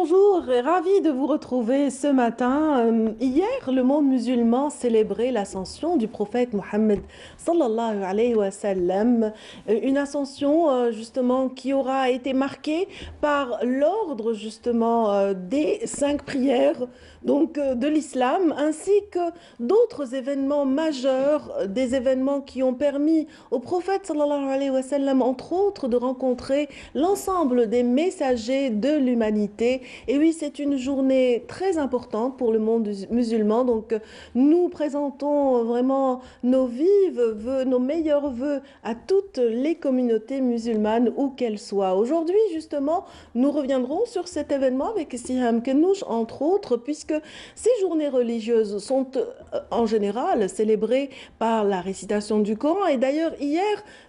bonjour, et ravi de vous retrouver ce matin. Hier, le monde musulman célébrait l'ascension du prophète Mohammed sallallahu alayhi wa sallam. Une ascension justement qui aura été marquée par l'ordre justement des 5 prières de l'islam, ainsi que d'autres événements majeurs, des événements qui ont permis au prophète sallallahu alayhi wa sallam, entre autres, de rencontrer l'ensemble des messagers de l'humanité. Et oui, c'est une journée très importante pour le monde musulman. Nous présentons vraiment nos vives vœux, nos meilleurs vœux à toutes les communautés musulmanes, où qu'elles soient. Aujourd'hui, justement, nous reviendrons sur cet événement avec Siham Kenouch, entre autres, puisque ces journées religieuses sont en général célébrées par la récitation du Coran. Et d'ailleurs, hier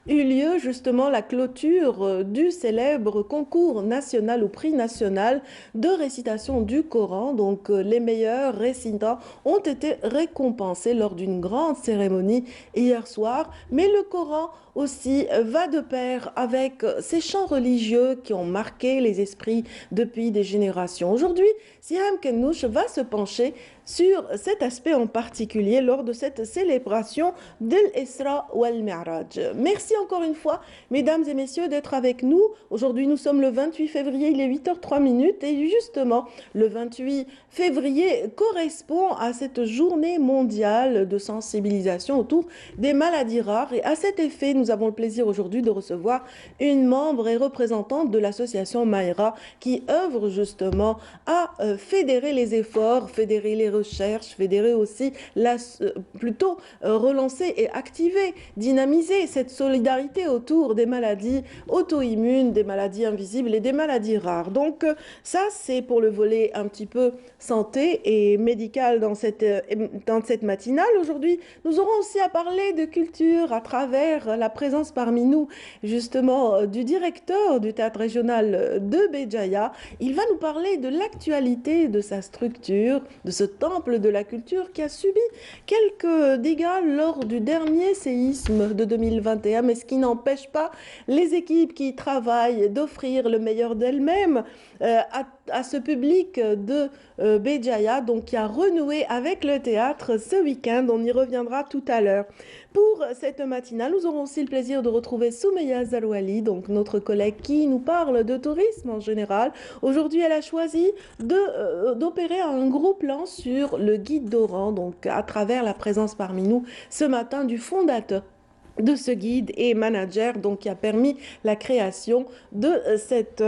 eut lieu justement la clôture du célèbre concours national ou prix national de récitation du Coran. Les meilleurs récitants ont été récompensés lors d'une grande cérémonie hier soir. Mais le Coran aussi va de pair avec ces chants religieux qui ont marqué les esprits depuis des générations. Aujourd'hui, Siam Kenouch va se pencher sur cet aspect en particulier lors de cette célébration de l'Isra wal Mi'raj. Merci encore une fois, mesdames et messieurs, d'être avec nous. Aujourd'hui, nous sommes le 28 février, il est 8h03 et justement, le 28 février correspond à cette journée mondiale de sensibilisation autour des maladies rares. Et à cet effet, nous avons le plaisir aujourd'hui de recevoir une membre et représentante de l'association Maïra qui œuvre justement à fédérer les efforts, fédérer les recherches, fédérer aussi, relancer et activer, dynamiser cette solidarité autour des maladies auto-immunes, des maladies invisibles et des maladies rares. Ça, c'est pour le volet un petit peu santé et médical dans cette matinale. Aujourd'hui, nous aurons aussi à parler de culture à travers la présence parmi nous, justement, du directeur du théâtre régional de Béjaïa. Il va nous parler de l'actualité de sa structure, de ce temple de la culture qui a subi quelques dégâts lors du dernier séisme de 2021, mais ce qui n'empêche pas les équipes qui y travaillent d'offrir le meilleur d'elles-mêmes à ce public de Béjaïa, qui a renoué avec le théâtre ce week-end. On y reviendra tout à l'heure. Pour cette matinale, nous aurons aussi le plaisir de retrouver Soumeya Zarouali, notre collègue qui nous parle de tourisme en général. Aujourd'hui, elle a choisi d'opérer un gros plan sur le guide d'Oran, à travers la présence parmi nous ce matin du fondateur de ce guide et manager, qui a permis la création de cet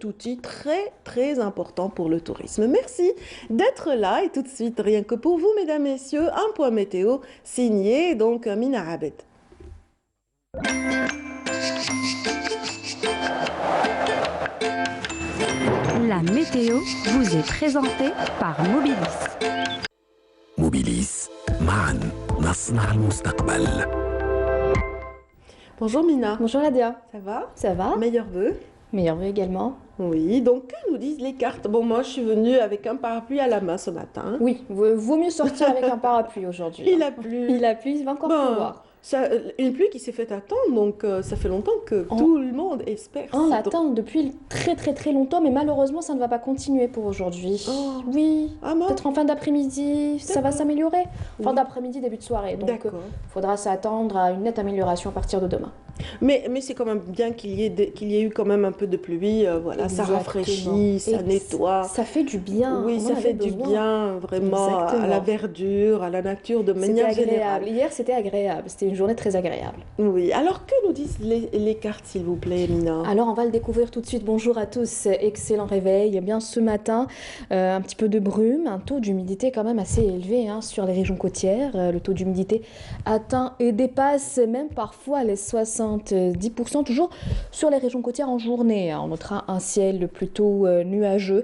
outil très très important pour le tourisme. Merci d'être là, et tout de suite, rien que pour vous, mesdames, messieurs, un point météo signé Mina Abed. La météo vous est présentée par Mobilis. Mobilis, معاً نصنع المستقبل. Bonjour Mina. Bonjour Nadia. Ça va? Ça va? Meilleurs vœux. Meilleurs vœux également. Oui, que nous disent les cartes? Moi je suis venue avec un parapluie à la main ce matin. Oui, vaut mieux sortir avec un parapluie aujourd'hui. Il a plu. Il va encore pleuvoir. Une pluie qui s'est fait attendre, ça fait longtemps que tout le monde espère. On l'attend depuis très très très longtemps, mais malheureusement ça ne va pas continuer pour aujourd'hui. Oh. Oui, bon? peut-être en fin d'après-midi, ça va s'améliorer. Fin d'après-midi, début de soirée. D'accord. Faudra s'attendre à une nette amélioration à partir de demain. Mais c'est quand même bien qu'il y ait eu quand même un peu de pluie, ça rafraîchit, ça nettoie. Ça fait du bien. Oui, ça fait du bien vraiment à la verdure, à la nature de manière générale. Hier c'était agréable, c'était une journée très agréable. Oui, alors que nous disent les cartes s'il vous plaît, Mina? Alors on va le découvrir tout de suite. Bonjour à tous, excellent réveil. Eh bien ce matin, un petit peu de brume, un taux d'humidité quand même assez élevé sur les régions côtières. Le taux d'humidité atteint et dépasse même parfois les 70%, toujours sur les régions côtières en journée. On notera un ciel plutôt nuageux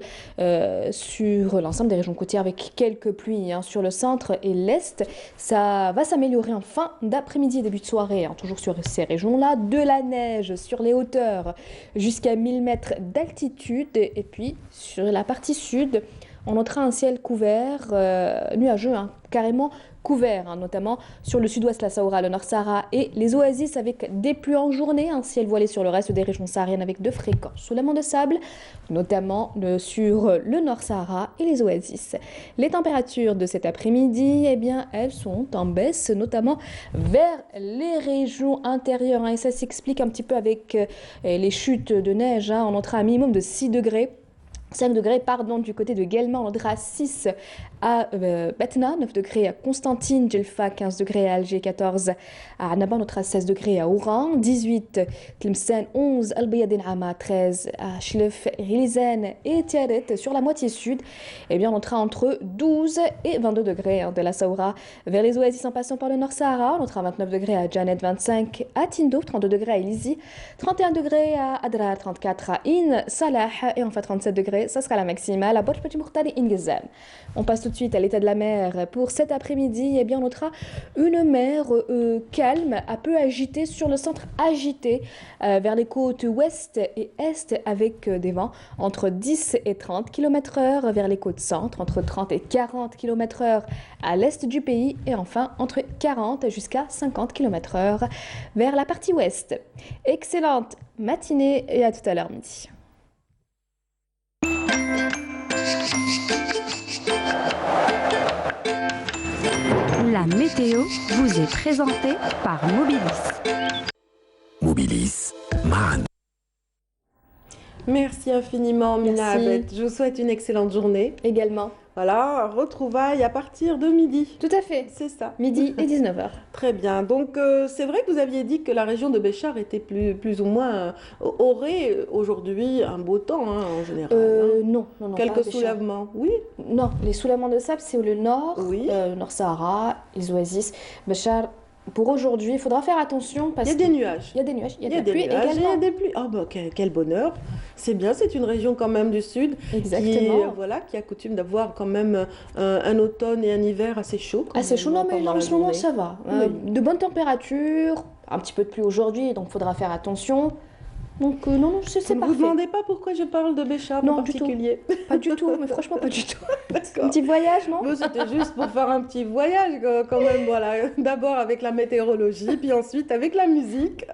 sur l'ensemble des régions côtières avec quelques pluies sur le centre et l'est. Ça va s'améliorer en fin d'après-midi, début de soirée, toujours sur ces régions-là. De la neige sur les hauteurs jusqu'à 1000 mètres d'altitude, et puis sur la partie sud, on notera un ciel couvert, nuageux, carrément couvert, hein, notamment sur le sud-ouest, la Saoura, le Nord Sahara et les oasis avec des pluies en journée, un ciel voilé sur le reste des régions sahariennes avec de fréquents soulèvements de sable, notamment sur le Nord Sahara et les oasis. Les températures de cet après-midi, eh bien, elles sont en baisse, notamment vers les régions intérieures, hein, et ça s'explique un petit peu avec les chutes de neige, hein. On notera un minimum de 6 degrés. 5 degrés, pardon, du côté de Guelma, on notera 6 à Batna, 9 degrés à Constantine, Djelfa, 15 degrés à Alger, 14 à Annaba, on notera 16 degrés à Oran, 18 Tlemcen, 11 Al Bayadin Ama, 13 à Chlef, Ghilizan et Tiaret. Sur la moitié sud, eh bien, on notera entre 12 et 22 degrés, hein, de la Saoura vers les oasis en passant par le Nord Sahara. On notera 29 degrés à Janet, 25 à Tindo, 32 degrés à Ilizi, 31 degrés à Adrar, 34 à In Salah et enfin 37 degrés. Ça sera la maximale à Borj Petit Mourtali Ingezam. On passe tout de suite à l'état de la mer. Pour cet après-midi, eh bien, on notera une mer calme, un peu agitée, sur le centre agité, vers les côtes ouest et est, avec des vents entre 10 et 30 km/h, vers les côtes centre, entre 30 et 40 km/h à l'est du pays, et enfin entre 40 jusqu'à 50 km/h vers la partie ouest. Excellente matinée et à tout à l'heure midi. La météo vous est présentée par Mobilis. Mobilis معا. Merci infiniment, Mina Abed. Je vous souhaite une excellente journée. Également. Voilà, retrouvailles à partir de midi. Tout à fait. C'est ça. Midi et 19h. Très bien. Donc, c'est vrai que vous aviez dit que la région de Béchar était plus ou moins, aurait aujourd'hui un beau temps, hein, en général. Hein. Non. Quelques pas Béchar. soulèvements, oui. Non, les soulèvements de sable, c'est le nord, Oui. Nord Sahara, les oasis. Béchar, pour aujourd'hui, il faudra faire attention parce Il y a des nuages. Il y a des nuages, il y a Il y a de la des pluie nuages, il y également. a des pluies. Ah bah quel bonheur. C'est bien, c'est une région quand même du sud Exactement. qui a coutume d'avoir quand même un automne et un hiver assez chaud. Assez chaud, non, mais pendant là, en la ce moment, journée. ça va. Oui. De bonnes températures, un petit peu de pluie aujourd'hui, donc il faudra faire attention. Donc, non, c'est Vous ne vous parfait. demandez pas pourquoi je parle de Béchar Non, en du tout. particulier. Pas du tout, mais franchement, pas du tout. Un D'accord. petit voyage, non? Bon, c'était juste pour faire un petit voyage quand même, voilà. D'abord avec la météorologie, puis ensuite avec la musique.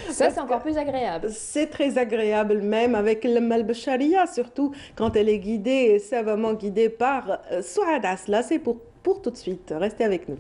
Ça, c'est encore plus agréable. C'est très agréable même avec le Malbcharia, surtout quand elle est guidée et savamment guidée par Souad Asla. C'est pour tout de suite. Restez avec nous.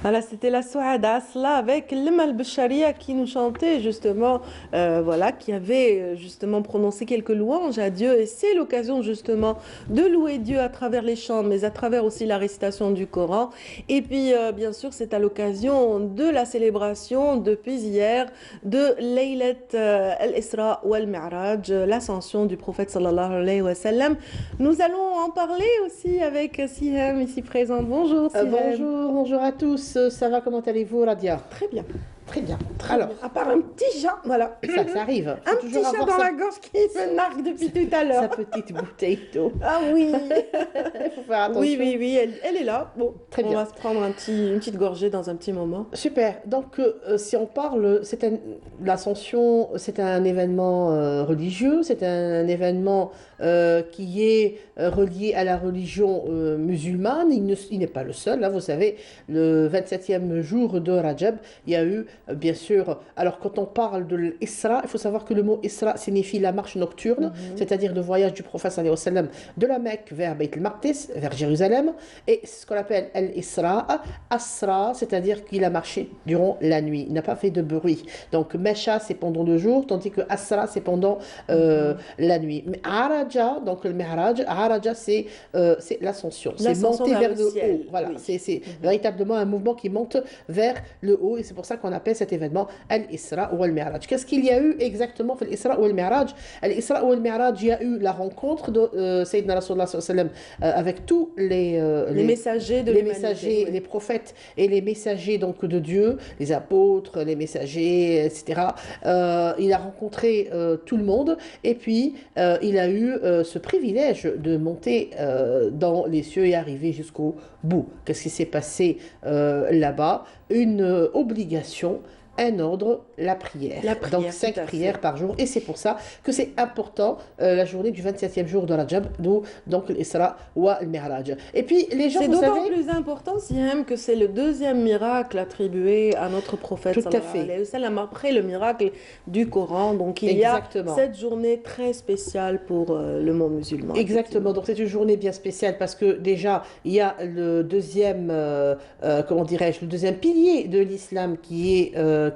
Voilà, c'était la Souada Asla avec Lemal Besharia qui nous chantait justement, voilà, qui avait justement prononcé quelques louanges à Dieu. Et c'est l'occasion justement de louer Dieu à travers les chants, mais à travers aussi la récitation du Coran. Et puis, bien sûr, c'est à l'occasion de la célébration depuis hier de Laylat al-Isra wal-Mi'raj, l'ascension du prophète sallallahu alayhi wa sallam. Nous allons en parler aussi avec Siham ici présente. Bonjour Siham. Bonjour à tous. Ça va, comment allez-vous, Radia? Très bien. Très bien. Très bien. À part un petit chat, voilà. Ça arrive. Un petit chat dans la gorge qui me nargue depuis tout à l'heure. Sa petite bouteille d'eau. Ah oui. Il faut faire attention. Oui, elle est là. Bon, très bien. On va se prendre une petite gorgée dans un petit moment. Super. Donc, si on parle, l'ascension, c'est un événement religieux, c'est un événement qui est relié à la religion musulmane. Il n'est pas le seul. Là, vous savez, le 27e jour de Rajab, il y a eu, bien sûr, alors quand on parle de l'Isra, il faut savoir que le mot Isra signifie la marche nocturne, c'est-à-dire le voyage du prophète sallallahu alayhi wa sallam de la Mecque vers Beit el-Maqdis, vers Jérusalem, et c'est ce qu'on appelle al-Isra, Asra, c'est-à-dire qu'il a marché durant la nuit, il n'a pas fait de bruit. Donc Mesha, c'est pendant le jour, tandis que Asra, c'est pendant la nuit. Mais Araja, donc le Mi'raj, Araja, c'est l'ascension, c'est monter vers le haut. Voilà, oui. C'est véritablement un mouvement qui monte vers le haut, et c'est pour ça qu'on appelle cet événement Al-Isra ou Al-Mi'raj. Qu'est-ce qu'il y a eu exactement dans l'Isra ou Al-Mi'raj? Al-Isra ou Al-Mi'raj, il y a eu la rencontre de Sayyidina Rasulullah sallallahu alayhi wa sallam avec tous les messagers de l'humanité, les prophètes et les messagers donc de Dieu, les apôtres, les messagers, etc. Il a rencontré tout le monde, et puis il a eu ce privilège de monter dans les cieux et arriver jusqu'au bout. Qu'est-ce qui s'est passé là-bas? Une obligation, un ordre, la prière. Donc 5 prières par jour, et c'est pour ça que c'est important la journée du 27e jour de Rajab, donc l'Isra wa al-Mi'raj. Et puis les gens, c'est d'autant plus important, Siham, que c'est le deuxième miracle attribué à notre prophète. Tout à fait. Après le miracle du Coran, donc il y a cette journée très spéciale pour le monde musulman. Exactement, donc c'est une journée bien spéciale parce que déjà il y a le deuxième, comment dirais-je, le deuxième pilier de l'islam qui a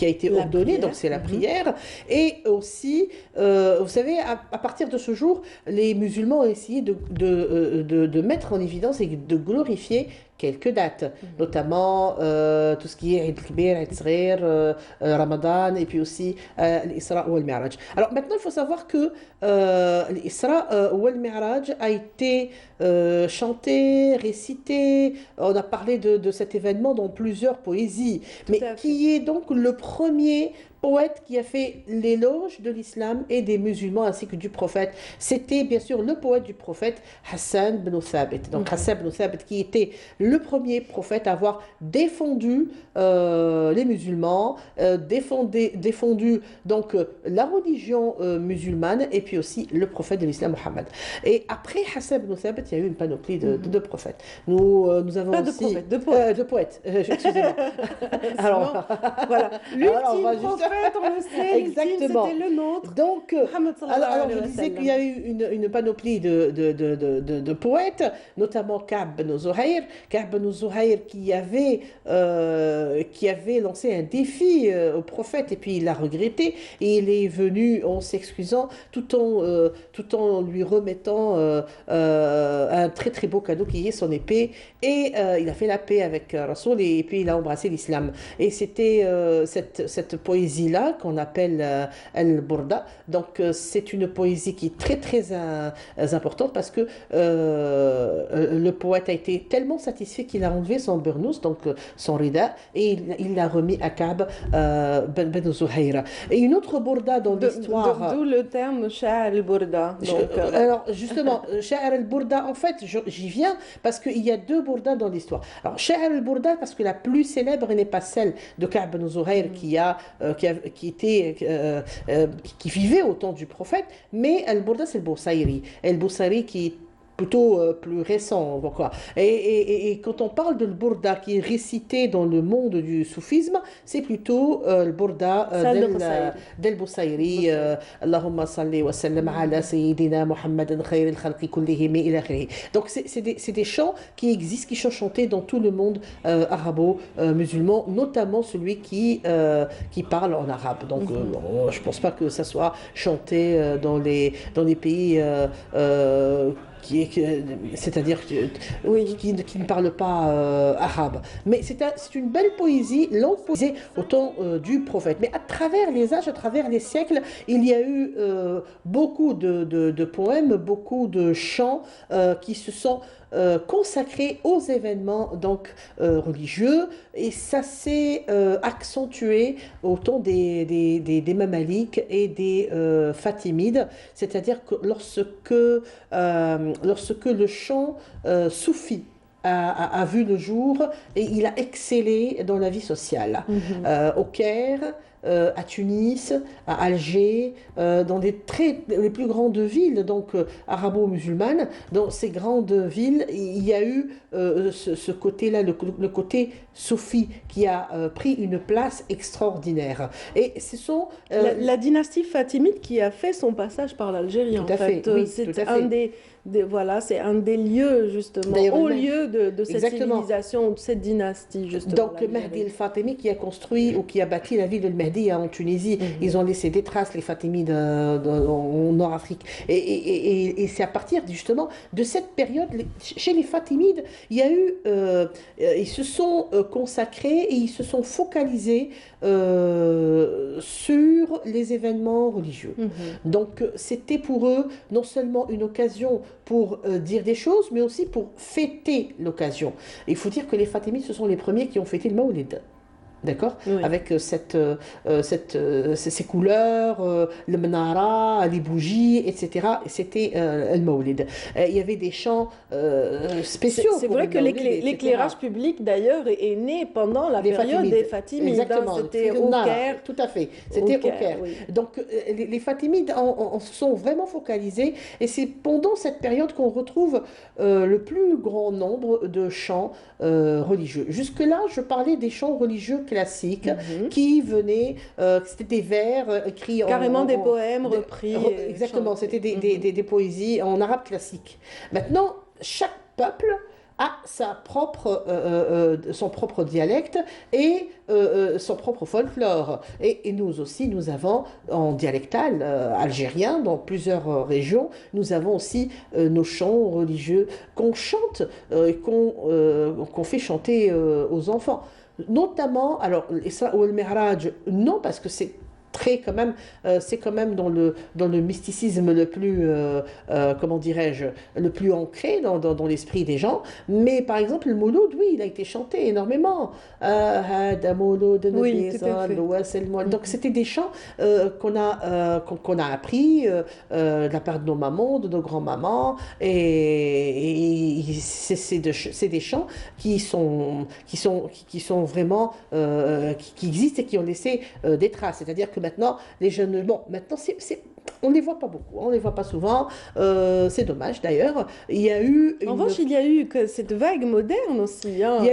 été ordonné, donc c'est la prière. Et aussi, vous savez, à partir de ce jour, les musulmans ont essayé de mettre en évidence et de glorifier quelques dates, notamment tout ce qui est Eid al-Kibir, Eid al-Saghir, Ramadan, et puis aussi l'Isra ou al-Mi'raj. Alors maintenant, il faut savoir que l'Isra ou al-Mi'raj a été chanté, récité. On a parlé de cet événement dans plusieurs poésies, mais qui est donc le premier poète qui a fait l'éloge de l'islam et des musulmans ainsi que du prophète. C'était bien sûr le poète du prophète Hassan ibn Thabit. Donc Hassan ibn Thabit qui était le premier prophète à avoir défendu les musulmans, défendu donc la religion musulmane, et puis aussi le prophète de l'islam Mohammed. Et après Hassan ibn Thabit, il y a eu une panoplie de prophètes. Nous avons pas aussi de poètes. Excusez-moi. Alors voilà, l'ultime prophète, on le sait, exactement, c'était le nôtre. Donc, alors je disais qu'il y a eu une panoplie de poètes, notamment Ka'b ibn Zuhayr. Ka'b ibn Zuhayr qui avait lancé un défi au prophète, et puis il l'a regretté, et il est venu en s'excusant tout en lui remettant un très très beau cadeau qui est son épée, et il a fait la paix avec Rasoul, et puis il a embrassé l'islam. Et c'était cette poésie-là qu'on appelle Al-Burda. Donc c'est une poésie qui est très très importante parce que le poète a été tellement satisfait qu'il a enlevé son burnous, donc son rida, et il l'a remis à Ka'b ben Zuhayra. Et une autre Burda dans l'histoire... D'où le terme Sha'ar al-Burda. Alors justement, Sha'ar al-Burda, en fait, j'y viens parce qu'il y a deux Burdas dans l'histoire. Alors Sha'ar al-Burda, parce que la plus célèbre n'est pas celle de Ka'b ben Zuhayr qui vivait au temps du prophète, mais al-Burda c'est le Bousayri. El Bousayri qui plutôt plus récent. Quoi. Et quand on parle de l'Burda qui est récité dans le monde du soufisme, c'est plutôt le Burda del Busayri, Allahumma salli wa sallam ala sayyidina Muhammadin khayril khalqi kullihim ila akhirih. Donc c'est des chants qui existent, qui sont chantés dans tout le monde arabo-musulman, notamment celui qui parle en arabe. Donc je ne pense pas que ça soit chanté dans les pays c'est-à-dire qui ne parle pas arabe. Mais c'est une belle poésie, longue poésie au temps du prophète. Mais à travers les âges, à travers les siècles, il y a eu beaucoup de poèmes, beaucoup de chants qui se sont consacrés aux événements donc religieux, et ça s'est accentué au temps des Mamaliks et des Fatimides, c'est-à-dire que lorsque le chant soufi a vu le jour, et il a excellé dans la vie sociale. Au Caire, à Tunis, à Alger, dans les plus grandes villes donc arabo-musulmanes, dans ces grandes villes, il y a eu ce côté-là, le côté soufi qui a pris une place extraordinaire. Et ce sont la dynastie fatimide qui a fait son passage par l'Algérie. Tout à fait. Oui, c'est c'est un des lieux justement, au lieu de cette civilisation, de cette dynastie justement. Donc Mahdi el-Fatimi qui a construit ou qui a bâti la ville de Mahdi en Tunisie, ils ont laissé des traces, les Fatimides en Nord-Afrique. Et c'est à partir justement de cette période, chez les Fatimides, il y a eu, ils se sont consacrés et ils se sont focalisés sur les événements religieux. Donc c'était pour eux non seulement une occasion pour dire des choses, mais aussi pour fêter l'occasion. Il faut dire que les Fatimides, ce sont les premiers qui ont fêté le Maoulid. D'accord, avec ces couleurs, le menara, les bougies, etc. C'était le Maoulid. Il y avait des chants spéciaux. C'est vrai que l'éclairage public, d'ailleurs, est né pendant la période des Fatimides. Exactement. C'était au Caire. Tout à fait. C'était au Caire. Oui. Donc, les Fatimides se sont vraiment focalisés. Et c'est pendant cette période qu'on retrouve le plus grand nombre de chants religieux. Jusque-là, je parlais des chants religieux classiques qui venaient, c'était des vers écrits carrément des poèmes repris. Exactement, c'était des poésies en arabe classique. Maintenant, chaque peuple a son propre dialecte et son propre folklore. Et nous aussi, nous avons en dialectal algérien, dans plusieurs régions, nous avons aussi nos chants religieux qu'on chante, qu'on fait chanter aux enfants. Notamment, alors, l'Isra ou le Mi'raj, non, parce que c'est quand même dans le mysticisme le plus, comment dirais-je, le plus ancré dans l'esprit des gens. Mais par exemple, le Mouloud, oui, il a été chanté énormément. Oui, tout à fait. Donc c'était des chants qu'on a appris de la part de nos mamans, de nos grands-mamans, et c'est des chants qui sont vraiment qui existent et qui ont laissé des traces. C'est-à-dire que maintenant, les jeunes, maintenant on ne les voit pas beaucoup, on ne les voit pas souvent, c'est dommage d'ailleurs. En revanche, il y a eu cette vague moderne aussi. Hein. Il y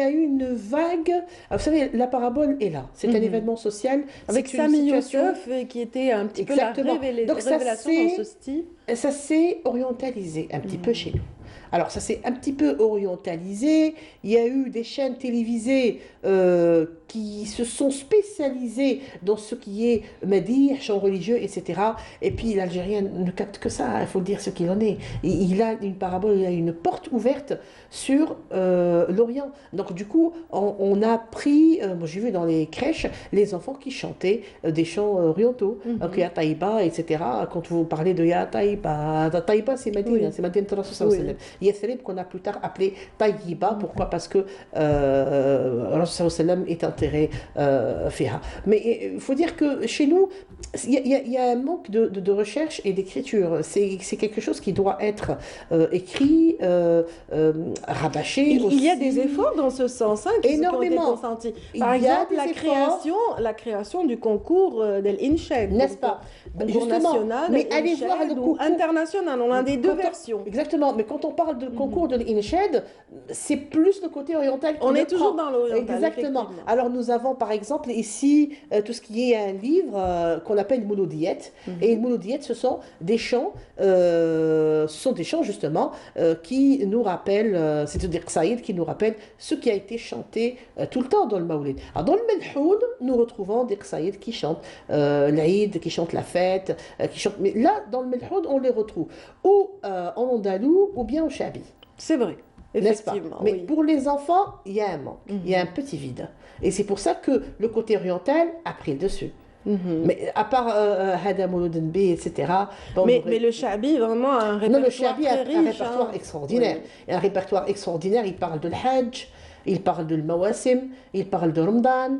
a eu une vague, vous savez, la parabole est là, c'est un événement social. Avec Sami Youssef, qui était un petit peu la révélation dans ce style. Ça s'est orientalisé un petit peu chez nous. Alors, ça s'est un petit peu orientalisé. Il y a eu des chaînes télévisées qui se sont spécialisées dans ce qui est Madih, chant religieux, etc. Et puis, l'Algérien ne capte que ça, il faut dire ce qu'il en est. Il a une parabole, il a une porte ouverte sur l'Orient. Donc, du coup, on a pris, moi j'ai vu dans les crèches, les enfants qui chantaient des chants orientaux, Ya Taïba, etc. Quand vous parlez de Ya Taïba, Taïba c'est Madina, c'est Madina Rasul. Yathrib qu'on a plus tard appelé Tayyiba. Pourquoi? Parce que Rasul sallam est enterré fiha. Mais il faut dire que chez nous, il y a un manque de recherche et d'écriture. C'est quelque chose qui doit être écrit, rabâché. Il y a des efforts dans ce sens, hein, qui ont été consentis. Par exemple, la création du concours d'El-Inchad. N'est-ce pas? Concours national, mais allez voir le concours international, on a des deux versions. Exactement, mais quand on parle de concours de l'Inchad, c'est plus le côté oriental qui on est toujours dans l'oriental. Exactement. Alors nous avons par exemple ici tout ce qui est un livre qu'on appelle Mouloudiyet. Et Mouloudiyet, ce sont des chants, justement qui nous rappellent, c'est-à-dire Saïd qui nous rappelle ce qui a été chanté tout le temps dans le Maoulid. Alors dans le Melhoun, nous retrouvons des Saïd qui chantent l'Aïd, qui chantent la fête, qui chantent. Mais là, dans le Melhoun, on les retrouve ou en andalou ou bien au chabi. C'est vrai. Effectivement. Mais pour les enfants, il y a un manque, il y a un petit vide. Et c'est pour ça que le côté oriental a pris le dessus. Mais à part Hada Mouloud Nbi, etc. Bon, mais le Chabi, vraiment un répertoire très riche. Un répertoire extraordinaire. Oui. Un répertoire extraordinaire, il parle de l'Hajj, il parle de l'Mawassim, il parle de Ramadan,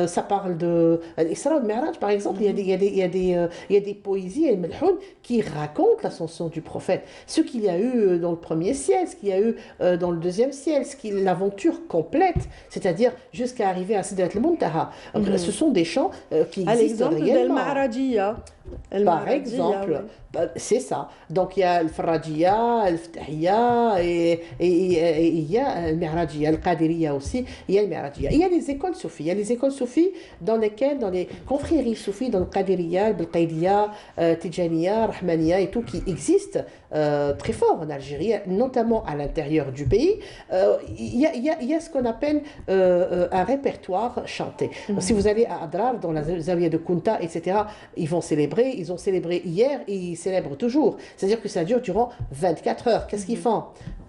ça parle de l'Isra al Mi'raj, par exemple. Il y a des poésies et Melhoun qui racontent l'ascension du prophète. Ce qu'il y a eu dans le premier ciel, ce qu'il y a eu dans le deuxième ciel, l'aventure complète, c'est-à-dire jusqu'à arriver à Sidrat al-Muntaha. Ce sont des chants qui existent réellement. À l'exemple par exemple, c'est ça. Donc il y a le Farajia, le Ftahia et il y a le Mi'rajia, le Qadiriya aussi, il y a le Mi'rajia. Il y a les écoles soufis. Il y a les écoles soufis dans lesquelles, dans les confréries soufis, dans le Qadiriya, le Bilqaïdiya, Tijaniya, Rahmaniya et tout, qui existent très fort en Algérie, notamment à l'intérieur du pays. Il y a ce qu'on appelle un répertoire chanté. Si vous allez à Adrar, dans la Zawiya de Kunta, etc., ils ont célébré hier et ils célèbrent toujours. C'est-à-dire que ça dure durant 24 heures. Qu'est-ce qu'ils font?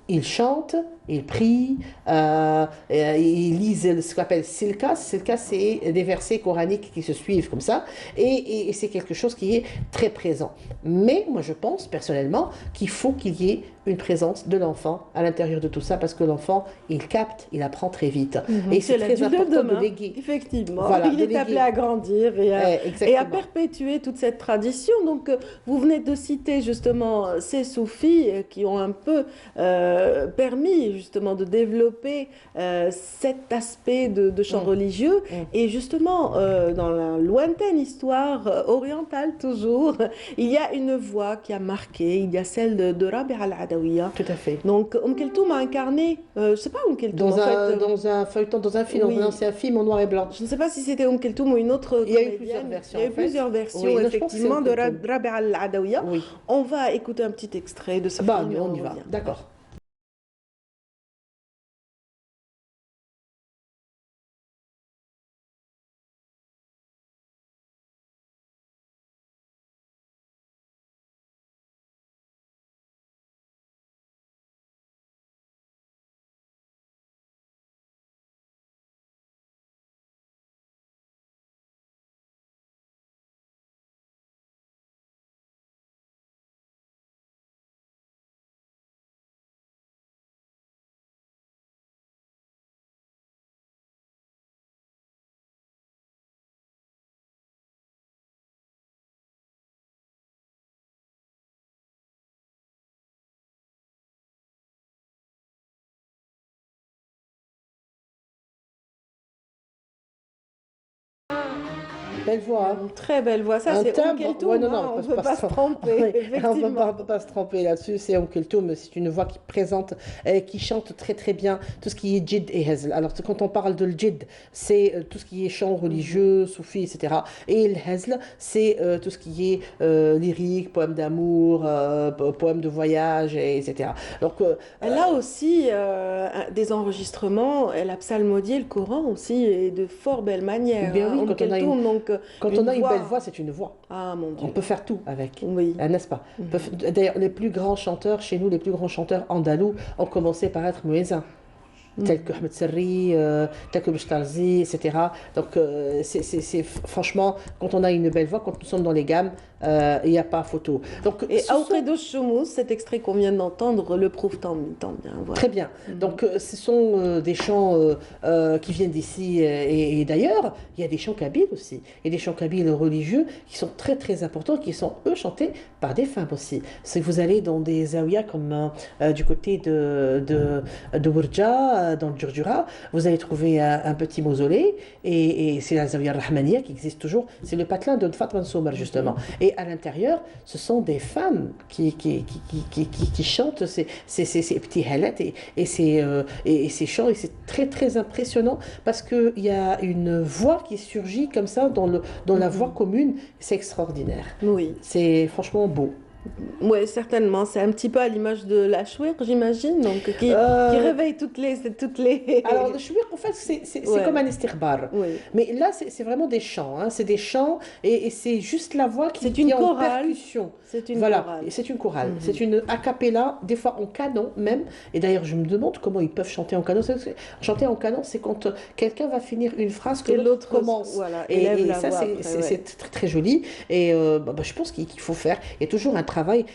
Ils chantent, ils prient, ils lisent ce qu'on appelle silka. Silka, c'est des versets coraniques qui se suivent comme ça. Et c'est quelque chose qui est très présent. Mais moi, je pense personnellement qu'il faut qu'il y ait une présence de l'enfant à l'intérieur de tout ça, parce que l'enfant, il capte, il apprend très vite. Et c'est très important de léguer. Effectivement, voilà, il est appelé à grandir et à perpétuer toute cette tradition. Donc, vous venez de citer justement ces soufis qui ont un peu permis justement de développer cet aspect de chant religieux. Et justement, dans la lointaine histoire orientale toujours, il y a une voix qui a marqué, il y a celle de Rabi' al-Adawiya. Tout à fait. Donc, Keltoum a incarné, je ne sais pas Keltoum. Dans un feuilleton, dans un film, c'est un film en noir et blanc. Je ne sais pas si c'était Keltoum ou une autre. Il y a eu plusieurs versions. Il y a eu plusieurs versions, effectivement, de Rabi' al-Adawiya. Oui. On va écouter un petit extrait de ce film. On y va, d'accord. Belle voix. Hein. Très belle voix. Ça, c'est Keltoum. Ouais, on ne peut pas se tromper. On ne peut pas se tromper là-dessus. C'est Keltoum. C'est une voix qui présente, qui chante très très bien tout ce qui est djid et hezl. Alors, quand on parle de djid, c'est tout ce qui est chant religieux, soufi, etc. Et le hezl, c'est tout ce qui est lyrique, poème d'amour, poème de voyage, etc. Donc, elle a aussi des enregistrements. Elle a psalmodié le Coran aussi et de fort belle manière. Bien oui, quand on a une belle voix, c'est une voix. Ah mon Dieu. On peut faire tout avec, n'est-ce pas? D'ailleurs, les plus grands chanteurs, chez nous, les plus grands chanteurs andalous ont commencé par être muezzins. tels que Ahmed Serri, tels que Bechtarzi, etc. Donc, franchement, quand on a une belle voix, quand nous sommes dans les gammes, il n'y a pas photo. Donc, et Aoukhidou Choumous, cet extrait qu'on vient d'entendre, le prouve tant bien. Voilà. Très bien. Donc, ce sont des chants qui viennent d'ici et d'ailleurs. Il y a des chants kabyles aussi. Et des chants kabyles religieux qui sont très, très importants, qui sont, eux, chantés par des femmes aussi. Si vous allez dans des zawiyas comme du côté de Bourja, dans le Djurdjura, vous allez trouver un petit mausolée et c'est la Zawiya Rahmaniya qui existe toujours. C'est le patelin de Fatma Soumar, justement. Et à l'intérieur, ce sont des femmes qui chantent ces petits halets et ces chants. Et c'est très, très impressionnant parce qu'il y a une voix qui surgit comme ça dans la voix commune. C'est extraordinaire. Oui. C'est franchement beau. Oui, certainement. C'est un petit peu à l'image de la chouir, j'imagine, donc qui réveille toutes les. Alors, le chouir, en fait, c'est comme un estirbar. Oui. Mais là, c'est vraiment des chants. Hein. C'est des chants et c'est juste la voix qui est en percussion. C'est une chorale. C'est une chorale. C'est une a cappella, des fois en canon même. Et d'ailleurs, je me demande comment ils peuvent chanter en canon. Chanter en canon, c'est quand quelqu'un va finir une phrase que l'autre commence. Voilà, et ça, c'est très, très joli. Et je pense qu'il faut faire. Il y a toujours un travail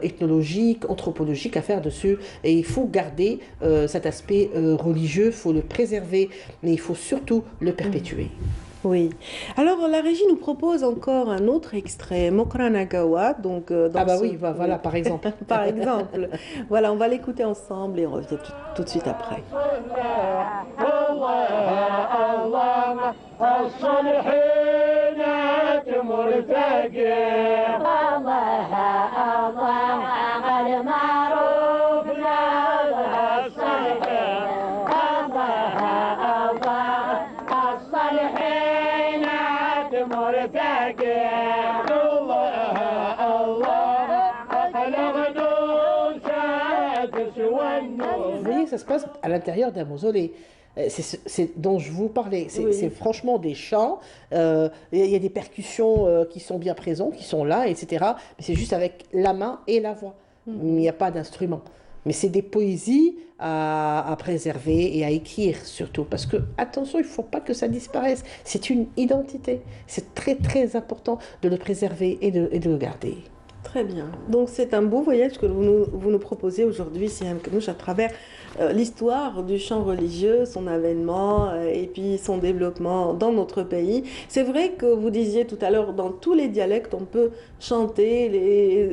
ethnologique, anthropologique à faire dessus. Et il faut garder cet aspect religieux, il faut le préserver, mais il faut surtout le perpétuer. Oui. Alors, la régie nous propose encore un autre extrait, Mokranagawa. Donc, voilà, par exemple. Par exemple. Voilà, on va l'écouter ensemble et on revient tout de suite après. Vous voyez, ça se passe à l'intérieur d'un mausolée. C'est dont je vous parlais. C'est franchement des chants. Il y a des percussions qui sont bien présentes, qui sont là, etc. Mais c'est juste avec la main et la voix. Il n'y a pas d'instrument. Mais c'est des poésies à préserver et à écrire surtout. Parce que, attention, il ne faut pas que ça disparaisse. C'est une identité. C'est très, très important de le préserver et de le garder. Très bien. Donc c'est un beau voyage que vous nous proposez aujourd'hui, Siham Kenouch, à travers l'histoire du chant religieux, son avènement et puis son développement dans notre pays. C'est vrai que vous disiez tout à l'heure, dans tous les dialectes, on peut chanter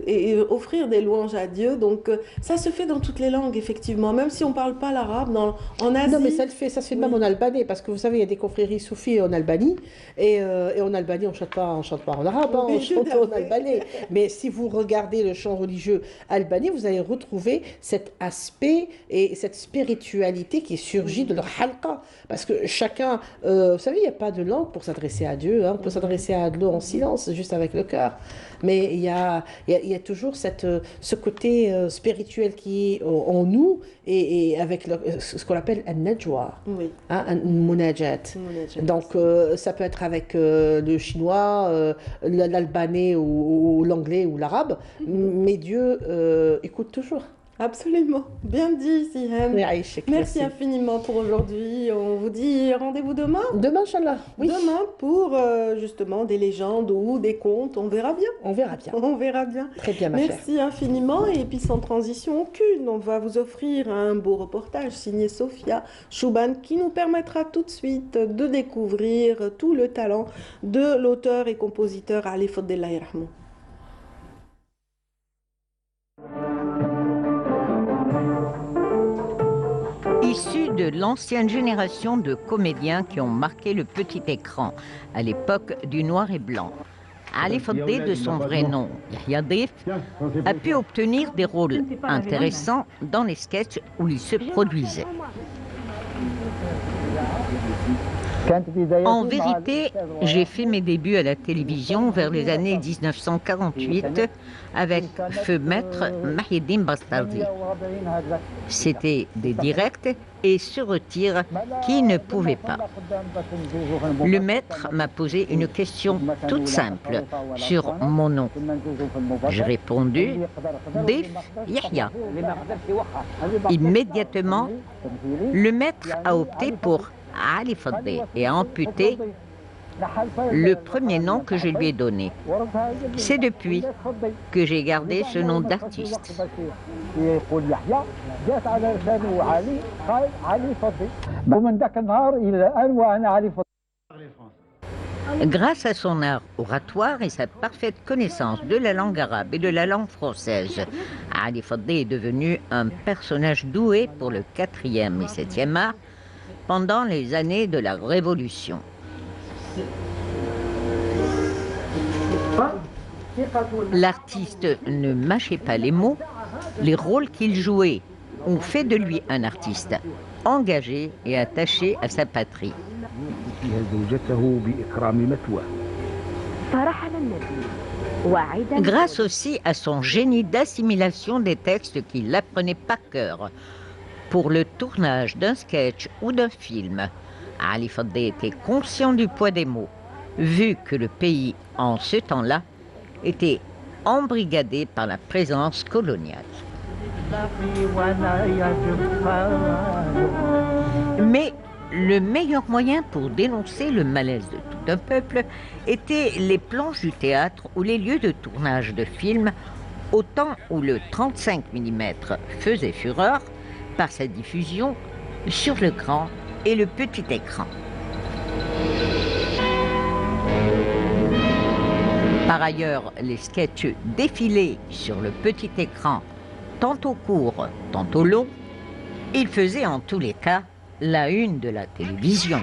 et offrir des louanges à Dieu. Donc ça se fait dans toutes les langues, effectivement, même si on ne parle pas l'arabe. En Asie... Non, mais ça se fait même en albanais, parce que vous savez, il y a des confréries soufis en Albanie, et en Albanie, on ne chante pas en arabe, on chante en albanais. Mais si vous regardez le chant religieux albanais, vous allez retrouver cet aspect et cette spiritualité qui surgit de leur halqa. Parce que chacun, vous savez, il n'y a pas de langue pour s'adresser à Dieu, hein. On peut s'adresser à Dieu en silence, juste avec le cœur. Mais il y a toujours ce côté spirituel qui est en nous et avec ce qu'on appelle un najwa, un munajat. Donc ça peut être avec le chinois, l'albanais ou l'anglais ou l'arabe, mais Dieu écoute toujours. Absolument, bien dit Siham. Merci infiniment pour aujourd'hui. On vous dit rendez-vous demain. Demain, Inch'Allah. Oui. Demain pour justement des légendes ou des contes. On verra bien. On verra bien. On verra bien. Très bien, ma chère. Merci infiniment. Et puis sans transition aucune, on va vous offrir un beau reportage signé Sophia Chouban qui nous permettra tout de suite de découvrir tout le talent de l'auteur et compositeur Ali Fadela Rahmou. Issu de l'ancienne génération de comédiens qui ont marqué le petit écran à l'époque du noir et blanc, Ali Fadé, de son vrai nom Yahya Dif, a pu obtenir des rôles intéressants dans les sketchs où il se produisait. En vérité, j'ai fait mes débuts à la télévision vers les années 1948 avec Feu Maître Mahieddine Bastardi. C'était des directs et se retire qui ne pouvait pas. Le maître m'a posé une question toute simple sur mon nom. J'ai répondu Dif Yahya. Immédiatement, le maître a opté pour Ali Fadli et a amputé le premier nom que je lui ai donné. C'est depuis que j'ai gardé ce nom d'artiste. Grâce à son art oratoire et sa parfaite connaissance de la langue arabe et de la langue française, Ali Fadli est devenu un personnage doué pour le 4e et 7e art pendant les années de la Révolution. L'artiste ne mâchait pas les mots, les rôles qu'il jouait ont fait de lui un artiste engagé et attaché à sa patrie. Grâce aussi à son génie d'assimilation des textes qu'il apprenait par cœur, pour le tournage d'un sketch ou d'un film, Ali Fadli était conscient du poids des mots, vu que le pays, en ce temps-là, était embrigadé par la présence coloniale. Mais le meilleur moyen pour dénoncer le malaise de tout un peuple étaient les planches du théâtre ou les lieux de tournage de films, au temps où le 35 mm faisait fureur par sa diffusion sur le grand et le petit écran. Par ailleurs, les sketchs défilaient sur le petit écran, tantôt courts, tantôt longs. Ils faisaient en tous les cas la une de la télévision.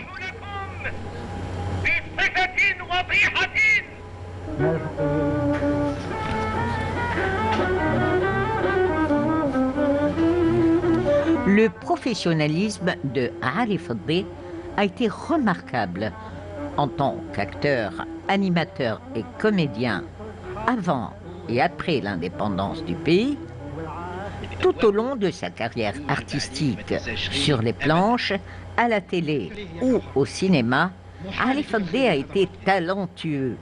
Le professionnalisme de Ali Fadli a été remarquable en tant qu'acteur, animateur et comédien avant et après l'indépendance du pays. Tout au long de sa carrière artistique, sur les planches, à la télé ou au cinéma, Ali Fadli a été talentueux,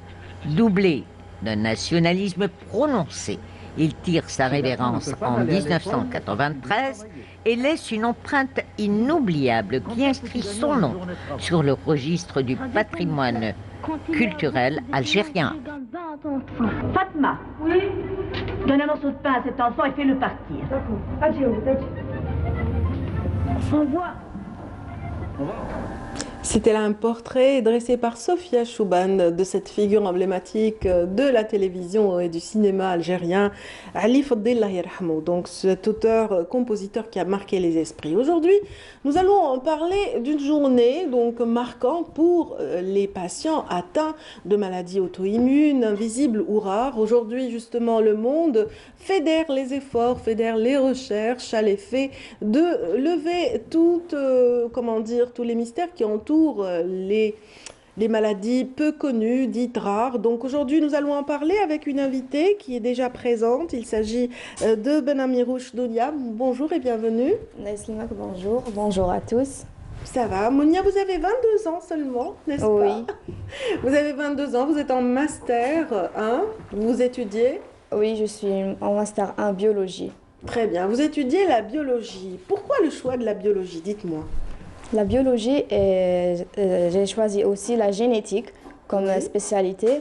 doublé d'un nationalisme prononcé. Il tire sa révérence en 1993 et laisse une empreinte inoubliable qui inscrit son nom sur le registre du patrimoine culturel algérien. Fatma, oui. Donne un morceau de pain à cet enfant et fais-le partir. Au revoir. C'était là un portrait dressé par Sophia Chouban de cette figure emblématique de la télévision et du cinéma algérien, Ali Fadli Allah yarhamou, donc cet auteur-compositeur qui a marqué les esprits. Aujourd'hui, nous allons parler d'une journée donc marquante pour les patients atteints de maladies auto-immunes, invisibles ou rares. Aujourd'hui, justement, le monde fédère les efforts, fédère les recherches à l'effet de lever toutes, tous les mystères qui entourent les maladies peu connues, dites rares. Donc aujourd'hui, nous allons en parler avec une invitée qui est déjà présente. Il s'agit de Benamirouche Dounia. Bonjour et bienvenue. Bonjour, bonjour à tous. Ça va. Mounia, vous avez 22 ans seulement, n'est-ce pas? Oui. Vous avez 22 ans, vous êtes en Master 1, vous étudiez? Oui, je suis en Master 1 biologie. Très bien, vous étudiez la biologie. Pourquoi le choix de la biologie? Dites-moi. La biologie, j'ai choisi aussi la génétique comme spécialité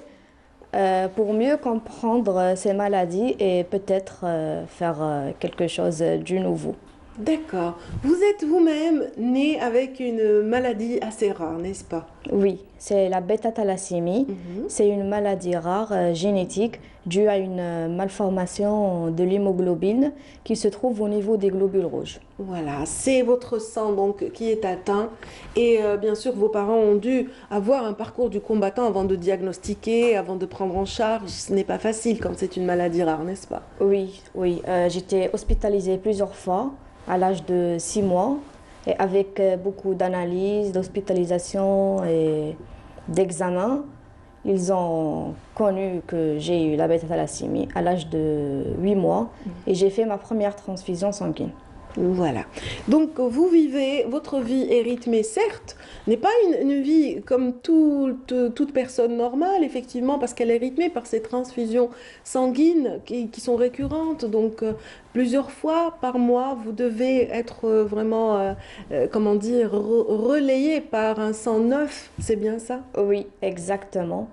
pour mieux comprendre ces maladies et peut-être faire quelque chose du nouveau. D'accord. Vous êtes vous-même né avec une maladie assez rare, n'est-ce pas? Oui, c'est la bêta-thalassémie. C'est une maladie rare génétique due à une malformation de l'hémoglobine qui se trouve au niveau des globules rouges. Voilà, c'est votre sang donc qui est atteint et bien sûr vos parents ont dû avoir un parcours du combattant avant de diagnostiquer, avant de prendre en charge. Ce n'est pas facile quand c'est une maladie rare, n'est-ce pas? Oui, oui. J'étais hospitalisée plusieurs fois à l'âge de 6 mois Et avec beaucoup d'analyses, d'hospitalisation et d'examens, ils ont connu que j'ai eu la bêta-thalassémie à l'âge de 8 mois et j'ai fait ma première transfusion sanguine. Voilà. Donc, vous vivez, votre vie est rythmée, certes, n'est pas une vie comme toute personne normale, effectivement, parce qu'elle est rythmée par ces transfusions sanguines qui sont récurrentes. Donc, plusieurs fois par mois, vous devez être vraiment, comment dire, relayé par un sang neuf, c'est bien ça? Oui, exactement.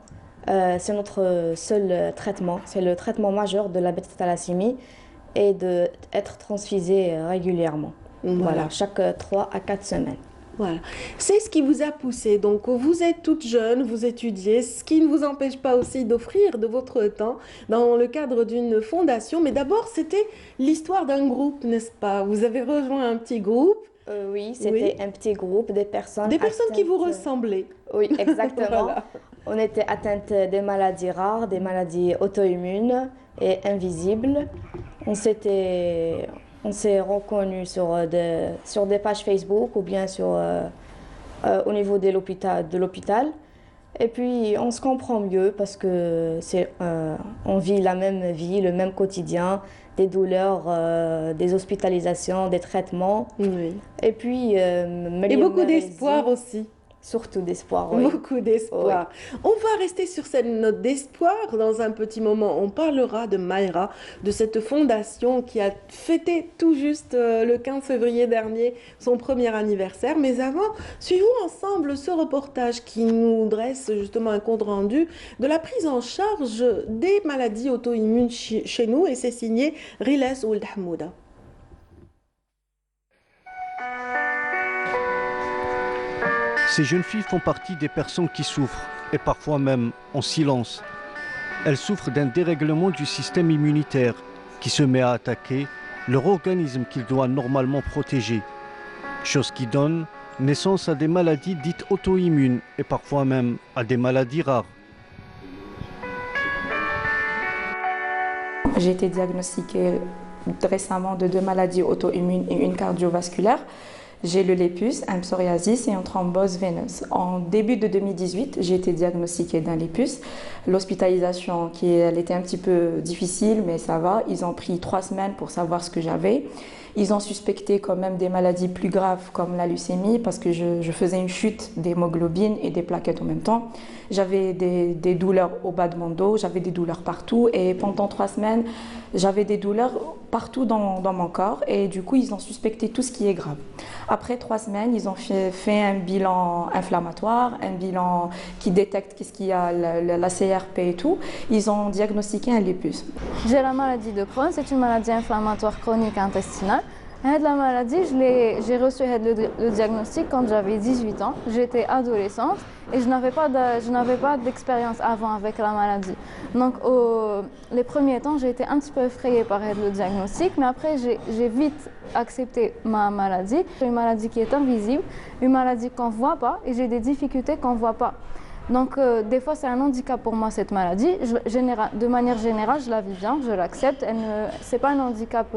C'est notre seul traitement, c'est le traitement majeur de la bêta-thalassémie et d'être transfusé régulièrement. Voilà, chaque 3 à 4 semaines. Voilà. C'est ce qui vous a poussé. Donc, vous êtes toute jeune, vous étudiez, ce qui ne vous empêche pas aussi d'offrir de votre temps dans le cadre d'une fondation. Mais d'abord, c'était l'histoire d'un groupe, n'est-ce pas? Vous avez rejoint un petit groupe. Oui, c'était un petit groupe de personnes. Des personnes qui vous ressemblaient. Oui, exactement. Voilà. On était atteintes des maladies rares, des maladies auto-immunes et invisibles. On s'est reconnus sur des pages Facebook ou bien au niveau de l'hôpital. Et puis, on se comprend mieux parce que on vit la même vie, le même quotidien, des douleurs, des hospitalisations, des traitements. Oui. Et puis... et beaucoup d'espoir aussi. Surtout d'espoir, oui. Beaucoup d'espoir. Oui. On va rester sur cette note d'espoir dans un petit moment. On parlera de Mayra, de cette fondation qui a fêté tout juste le 15 février dernier son premier anniversaire. Mais avant, suivons ensemble ce reportage qui nous dresse justement un compte rendu de la prise en charge des maladies auto-immunes chez nous. Et c'est signé Riles Ould Hamouda. Ces jeunes filles font partie des personnes qui souffrent, et parfois même en silence. Elles souffrent d'un dérèglement du système immunitaire qui se met à attaquer leur organisme qu'il doit normalement protéger. Chose qui donne naissance à des maladies dites auto-immunes et parfois même à des maladies rares. J'ai été diagnostiquée récemment de 2 maladies auto-immunes et une cardiovasculaire. J'ai le lupus, un psoriasis et une thrombose veineuse. En début de 2018, j'ai été diagnostiquée d'un lupus. L'hospitalisation, elle était un petit peu difficile, mais ça va. Ils ont pris 3 semaines pour savoir ce que j'avais. Ils ont suspecté quand même des maladies plus graves comme la leucémie parce que je faisais une chute d'hémoglobine et des plaquettes en même temps. J'avais des douleurs au bas de mon dos, j'avais des douleurs partout et pendant 3 semaines, j'avais des douleurs partout dans mon corps et du coup, ils ont suspecté tout ce qui est grave. Après 3 semaines, ils ont fait un bilan inflammatoire, un bilan qui détecte qu'est-ce qu'il y a, la CRP et tout. Ils ont diagnostiqué un lupus. J'ai la maladie de Crohn, c'est une maladie inflammatoire chronique intestinale. La maladie, j'ai reçu le diagnostic quand j'avais 18 ans. J'étais adolescente et je n'avais pas d'expérience avant avec la maladie. Donc, les premiers temps, j'ai été un petit peu effrayée par le diagnostic, mais après, j'ai vite accepté ma maladie. J'ai une maladie qui est invisible, une maladie qu'on ne voit pas et j'ai des difficultés qu'on ne voit pas. Donc, des fois, c'est un handicap pour moi, cette maladie. De manière générale, je la vis bien, je l'accepte. Ce n'est pas un handicap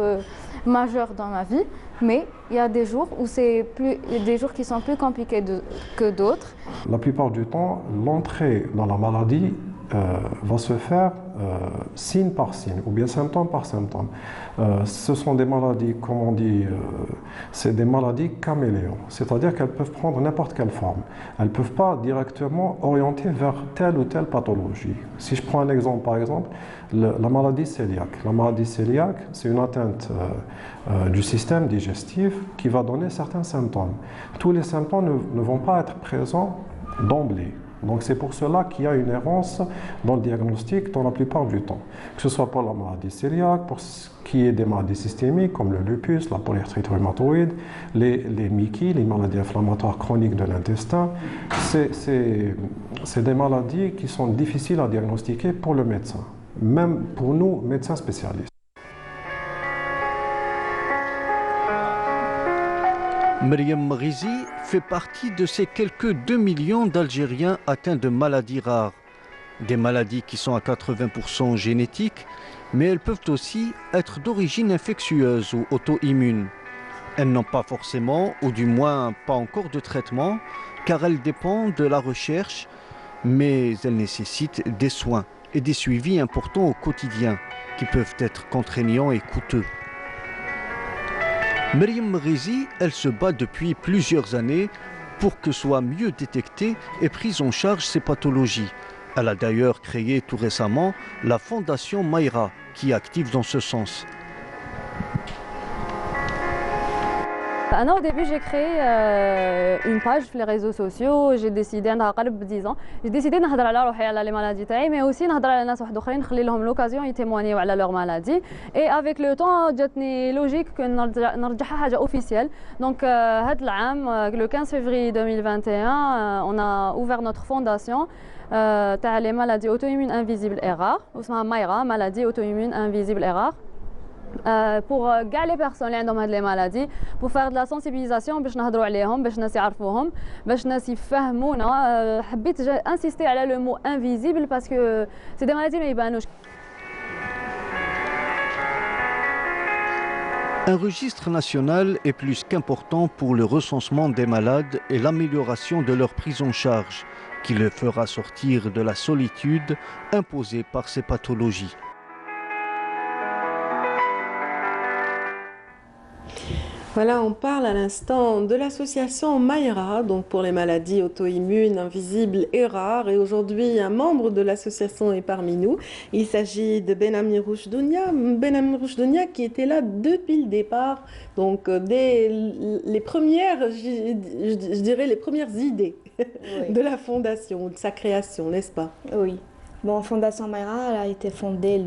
majeur dans ma vie, mais il y a des jours où des jours qui sont plus compliqués que d'autres. La plupart du temps, l'entrée dans la maladie va se faire signe par signe ou bien symptôme par symptôme. Ce sont des maladies, comme on dit, c'est des maladies caméléons, c'est-à-dire qu'elles peuvent prendre n'importe quelle forme. Elles ne peuvent pas directement orienter vers telle ou telle pathologie. Si je prends un exemple, par exemple, la maladie cœliaque. La maladie cœliaque, c'est une atteinte du système digestif qui va donner certains symptômes. Tous les symptômes ne vont pas être présents d'emblée. Donc c'est pour cela qu'il y a une errance dans le diagnostic dans la plupart du temps. Que ce soit pour la maladie cœliaque, pour ce qui est des maladies systémiques comme le lupus, la polyarthrite rhumatoïde, les MICI, les maladies inflammatoires chroniques de l'intestin, c'est des maladies qui sont difficiles à diagnostiquer pour le médecin, même pour nous, médecins spécialistes. Myriam Mrizi fait partie de ces quelques 2 millions d'Algériens atteints de maladies rares. Des maladies qui sont à 80% génétiques, mais elles peuvent aussi être d'origine infectieuse ou auto-immune. Elles n'ont pas forcément, ou du moins pas encore de traitement, car elles dépendent de la recherche, mais elles nécessitent des soins et des suivis importants au quotidien, qui peuvent être contraignants et coûteux. Myriam Merezi, elle se bat depuis plusieurs années pour que soient mieux détectées et prises en charge ces pathologies. Elle a d'ailleurs créé tout récemment la Fondation Mayra, qui est active dans ce sens. Au début, j'ai créé une page sur les réseaux sociaux. J'ai décidé, il y a 10 ans, j'ai décidé de parler de les maladies, mais aussi de parler de gens qui ont l'occasion de témoigner sur leur maladie. Et avec le temps, j'ai logique que nous officiel. Donc, le 15 février 2021, on a ouvert notre fondation. Les maladies auto-immunes invisibles et rares, Mayra, maladies auto-immunes invisibles et rares. Pour les personnes qui ont des maladies, pour faire de la sensibilisation, باش نهضروا عليهم, باش الناس يعرفوهم, باش الناس يفهمونا. حبيت insister على le mot invisible parce que c'est des maladies ما يبانوش. Un registre national est plus qu'important pour le recensement des malades et l'amélioration de leur prise en charge, qui les fera sortir de la solitude imposée par ces pathologies. Voilà, on parle à l'instant de l'association Mayra, donc pour les maladies auto-immunes, invisibles et rares. Et aujourd'hui, un membre de l'association est parmi nous. Il s'agit de Benamir Roushdounia. Benamir Roushdounia qui était là depuis le départ, donc dès les premières, je dirais les premières idées de la fondation, de sa création, n'est-ce pas? Oui. Bon, Fondation Mayra elle a été fondée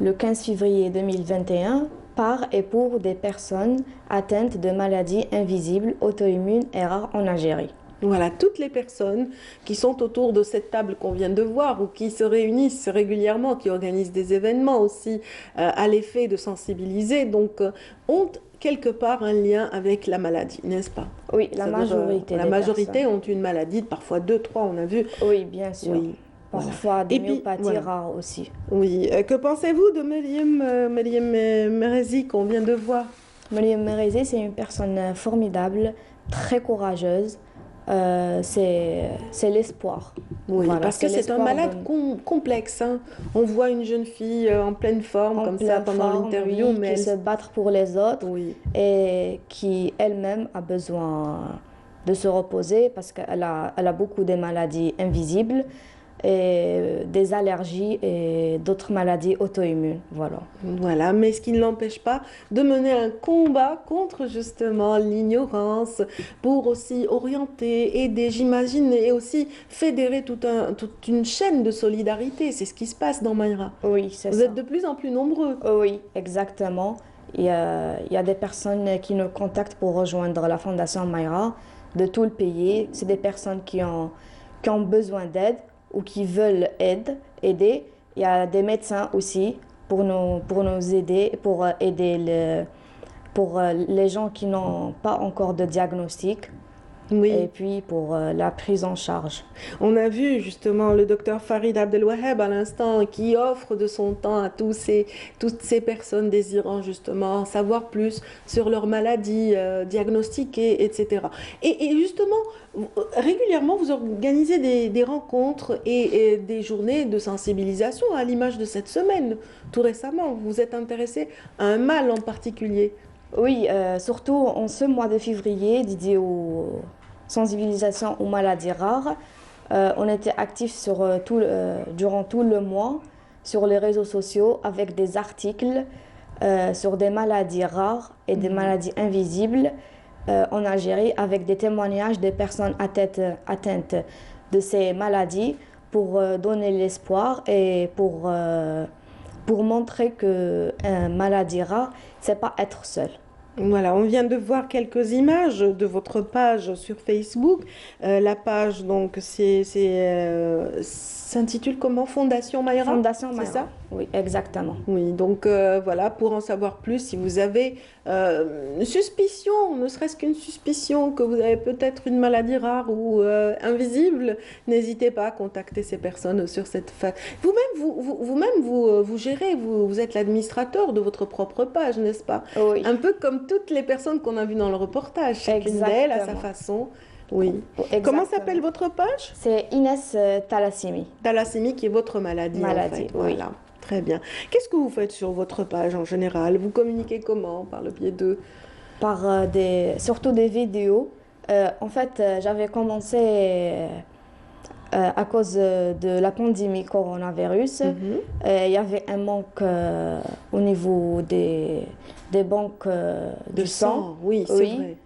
le 15 février 2021. Par et pour des personnes atteintes de maladies invisibles, auto-immunes et rares en Algérie. Voilà, toutes les personnes qui sont autour de cette table qu'on vient de voir ou qui se réunissent régulièrement, qui organisent des événements aussi à l'effet de sensibiliser, donc ont quelque part un lien avec la maladie, n'est-ce pas? Oui, la majorité ont une maladie, parfois 2, 3, on a vu. Oui, bien sûr. Oui. Parfois des myopathies rares aussi. Oui. Que pensez-vous de Myriam Merezi qu'on vient de voir? Myriam Merezi, c'est une personne formidable, très courageuse. C'est l'espoir. Oui, voilà, parce que c'est un malade complexe. Hein. On voit une jeune fille en pleine forme, comme ça, pendant l'interview. Oui, qui se battre pour les autres et qui elle-même a besoin de se reposer parce qu'elle a beaucoup de maladies invisibles. Et des allergies et d'autres maladies auto-immunes. Voilà, mais ce qui ne l'empêche pas de mener un combat contre justement l'ignorance pour aussi orienter, aider, j'imagine, et aussi fédérer toute une chaîne de solidarité. C'est ce qui se passe dans Mayra. Oui, c'est ça. Vous êtes de plus en plus nombreux. Oui, exactement. Il y a des personnes qui nous contactent pour rejoindre la Fondation Mayra de tout le pays. C'est des personnes qui ont besoin d'aide ou qui veulent aider. Il y a des médecins aussi pour nous aider, pour aider pour les gens qui n'ont pas encore de diagnostic. Oui. Et puis pour la prise en charge. On a vu justement le docteur Farid Abdelwaheb à l'instant qui offre de son temps à toutes ces personnes désirant justement savoir plus sur leur maladie, diagnostiquer, etc. Et justement, régulièrement, vous organisez des rencontres et des journées de sensibilisation à l'image de cette semaine. Tout récemment, vous vous êtes intéressé à un mal en particulier. Oui, surtout en ce mois de février, dédié aux sensibilisations aux maladies rares. On était actifs durant tout le mois sur les réseaux sociaux avec des articles sur des maladies rares et des maladies invisibles en Algérie avec des témoignages des personnes atteintes de ces maladies pour donner l'espoir et pour montrer qu'une maladie rare, c'est pas être seul. Voilà, on vient de voir quelques images de votre page sur Facebook. La page donc s'intitule comment? Fondation Mayra. Fondation Mayra. C'est ça? oui, exactement. Oui, donc voilà, pour en savoir plus, si vous avez une suspicion, ne serait-ce qu'une suspicion que vous avez peut-être une maladie rare ou invisible, n'hésitez pas à contacter ces personnes sur cette page. Vous gérez, vous êtes l'administrateur de votre propre page, n'est-ce pas? Oui. Un peu comme toutes les personnes qu'on a vues dans le reportage, chacune d'elles à sa façon. Oui. Exactement. Comment s'appelle votre page? C'est Inès Thalassémie. Thalassémie qui est votre maladie, en fait. Oui. Voilà. Très bien. Qu'est-ce que vous faites sur votre page en général? Vous communiquez comment? Par le biais de... Par surtout des vidéos. En fait, j'avais commencé à cause de la pandémie coronavirus. Il y avait un manque au niveau des banques de sang. Oui, c'est vrai.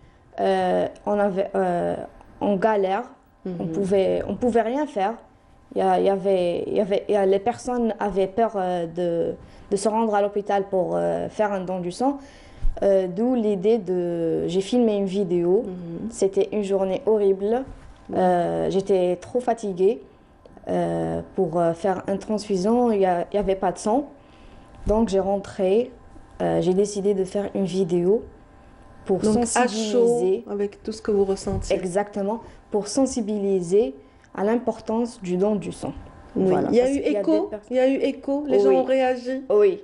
On avait en galère. On pouvait rien faire. Les personnes avaient peur de se rendre à l'hôpital pour faire un don du sang. D'où l'idée de... J'ai filmé une vidéo. C'était une journée horrible. J'étais trop fatiguée pour faire une transfusion. Il n'y avait pas de sang. Donc j'ai rentré. J'ai décidé de faire une vidéo pour sensibiliser. À chaud, avec tout ce que vous ressentiez. Exactement. Pour sensibiliser à l'importance du don du sang. Oui. Voilà, il y a eu écho, les gens ont réagi. Oui.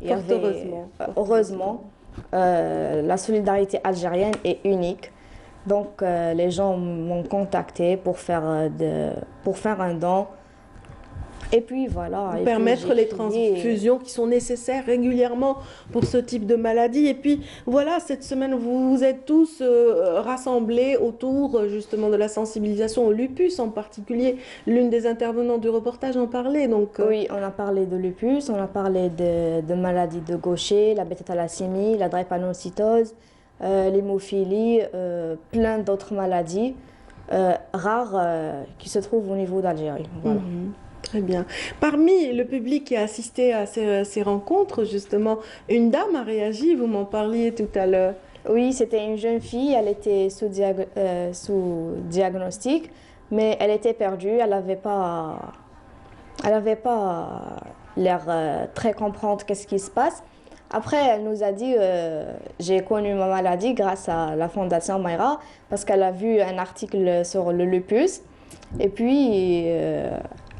Heureusement. Heureusement, la solidarité algérienne est unique. Donc les gens m'ont contacté pour faire un don. Et puis voilà. Pour permettre les transfusions qui sont nécessaires régulièrement pour ce type de maladie. Et puis voilà, cette semaine, vous vous êtes tous rassemblés autour justement de la sensibilisation au lupus en particulier. L'une des intervenantes du reportage en parlait. Donc, Oui, on a parlé de lupus, on a parlé de maladies de Gaucher, la bêta-thalassémie, la drépanocytose, l'hémophilie, plein d'autres maladies rares qui se trouvent au niveau d'Algérie. Voilà. Très bien. Parmi le public qui a assisté à ces rencontres, justement, une dame a réagi, vous m'en parliez tout à l'heure. Oui, c'était une jeune fille, elle était sous diagnostic, mais elle était perdue, elle n'avait pas l'air très comprendre qu'est-ce qui se passe. Après, elle nous a dit j'ai connu ma maladie grâce à la Fondation Mayra, parce qu'elle a vu un article sur le lupus, et puis...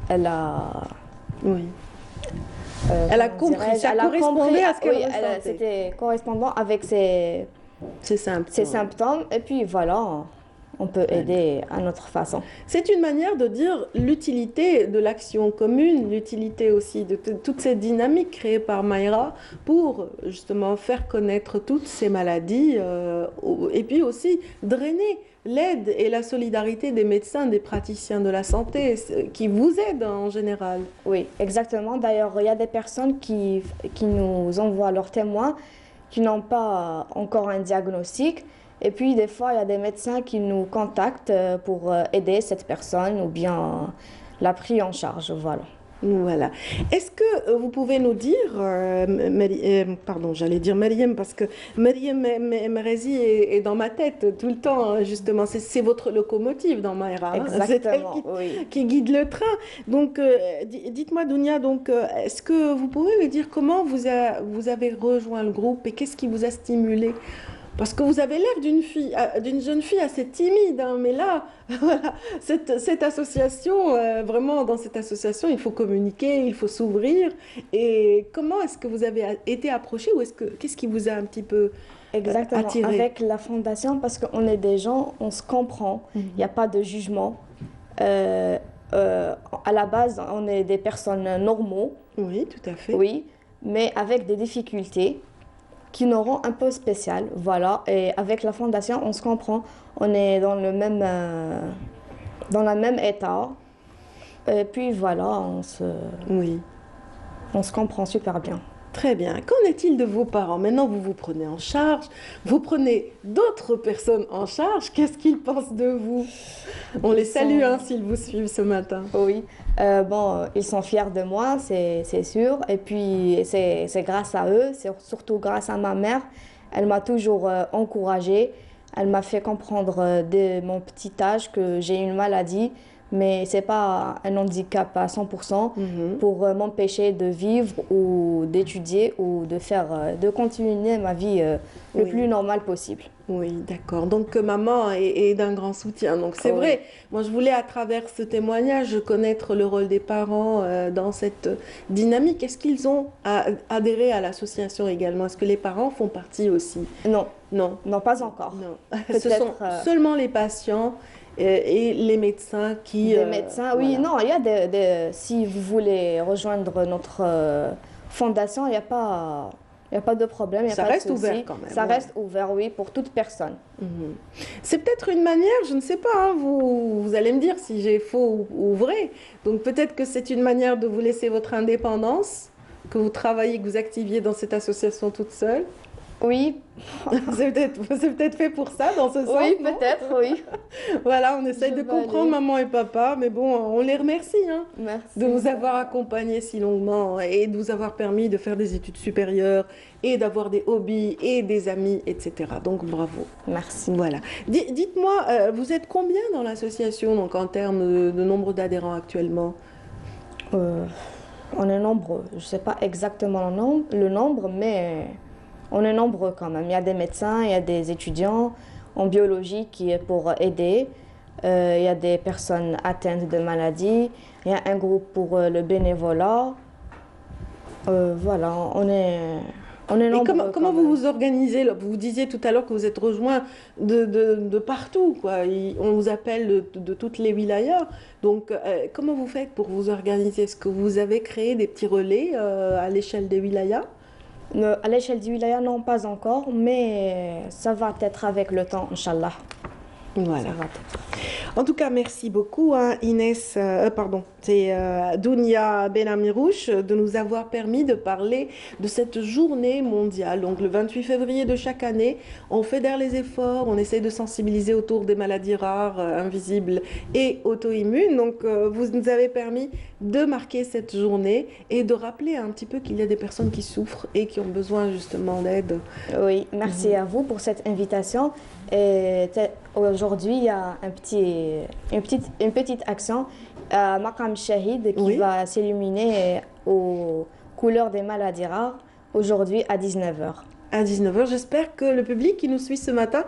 elle a... Oui. Elle a compris, ça correspondait à ce qu'elle ressentait. C'était correspondant avec ses symptômes. Et puis voilà, on peut aider à notre façon. C'est une manière de dire l'utilité de l'action commune, l'utilité aussi de toute cette dynamique créée par Mayra pour justement faire connaître toutes ces maladies et puis aussi drainer l'aide et la solidarité des médecins, des praticiens de la santé qui vous aident en général. Oui, exactement. D'ailleurs, il y a des personnes qui nous envoient leurs témoins qui n'ont pas encore un diagnostic. Et puis, des fois, il y a des médecins qui nous contactent pour aider cette personne ou bien la prise en charge. Voilà. Voilà. Est-ce que vous pouvez nous dire, pardon, j'allais dire Mariam parce que Mariam Merezi est dans ma tête tout le temps, hein, justement, c'est votre locomotive dans Mayra, hein, c'est elle qui guide le train. Donc, dites-moi Dounia, donc, est-ce que vous pouvez me dire comment vous avez rejoint le groupe et qu'est-ce qui vous a stimulé? Parce que vous avez l'air d'une jeune fille assez timide, hein, mais là, voilà, cette association, vraiment, dans cette association, il faut communiquer, il faut s'ouvrir. Et comment est-ce que vous avez été approchée ou qu'est-ce qui vous a un petit peu attiré? Avec la fondation, parce qu'on est des gens, on se comprend, il n'y a pas de jugement. À la base, on est des personnes normaux. Oui, tout à fait. Oui, mais avec des difficultés qui nous rend un peu spécial, voilà. Et avec la fondation, on se comprend, on est dans le même état. Et puis voilà, on se comprend super bien. Très bien. Qu'en est-il de vos parents? Maintenant, vous vous prenez en charge, vous prenez d'autres personnes en charge. Qu'est-ce qu'ils pensent de vous? On les salue s'ils vous suivent ce matin. Oui. Ils sont fiers de moi, c'est sûr. Et puis, c'est grâce à eux, c'est surtout grâce à ma mère. Elle m'a toujours encouragée. Elle m'a fait comprendre dès mon petit âge que j'ai une maladie, mais ce n'est pas un handicap à 100% pour m'empêcher de vivre ou d'étudier ou de continuer ma vie le plus normal possible. Oui, d'accord. Donc maman est d'un grand soutien. Donc c'est vrai. Moi, je voulais à travers ce témoignage connaître le rôle des parents dans cette dynamique. Est-ce qu'ils ont adhéré à l'association également? Est-ce que les parents font partie aussi? Non. Non. Non, pas encore. Non. Ce sont seulement les patients et les médecins qui... Les médecins, oui. Non, il y a si vous voulez rejoindre notre fondation, il n'y a pas... Il n'y a pas de problème, ça reste ouvert quand même. Ça reste ouvert, oui, pour toute personne. C'est peut-être une manière, je ne sais pas, hein, vous allez me dire si j'ai faux ou vrai. Donc peut-être que c'est une manière de vous laisser votre indépendance, que vous travaillez, que vous activiez dans cette association toute seule. Oui. C'est peut-être fait pour ça, dans ce sens. Oui, peut-être, oui. Voilà, on essaye de comprendre maman et papa, mais bon, on les remercie de vous avoir accompagnés si longuement et de vous avoir permis de faire des études supérieures et d'avoir des hobbies et des amis, etc. Donc bravo. Merci. Voilà. Dites-moi, vous êtes combien dans l'association, donc en termes de nombre d'adhérents actuellement? On est nombreux. Je ne sais pas exactement le nombre, mais... On est nombreux quand même. Il y a des médecins, il y a des étudiants en biologie qui est pour aider. Il y a des personnes atteintes de maladies. Il y a un groupe pour le bénévolat. Voilà, on est nombreux. Et comment vous vous organisez? Vous disiez tout à l'heure que vous êtes rejoints de partout, quoi. On vous appelle de toutes les wilayas. Donc, comment vous faites pour vous organiser? Est-ce que vous avez créé des petits relais à l'échelle des wilayas? À l'échelle du wilaya, non, pas encore, mais ça va être avec le temps, Inch'Allah. Voilà. En tout cas, merci beaucoup, Inès, c'est Dounia Benamirouche, de nous avoir permis de parler de cette journée mondiale. Donc, le 28 février de chaque année, on fédère les efforts, on essaie de sensibiliser autour des maladies rares, invisibles et auto-immunes. Donc, vous nous avez permis de marquer cette journée et de rappeler un petit peu qu'il y a des personnes qui souffrent et qui ont besoin justement d'aide. Oui, merci à vous pour cette invitation. Et aujourd'hui, il y a une petite action à Maqam Shahid qui va s'illuminer aux couleurs des maladies rares aujourd'hui à 19h. À 19h, j'espère que le public qui nous suit ce matin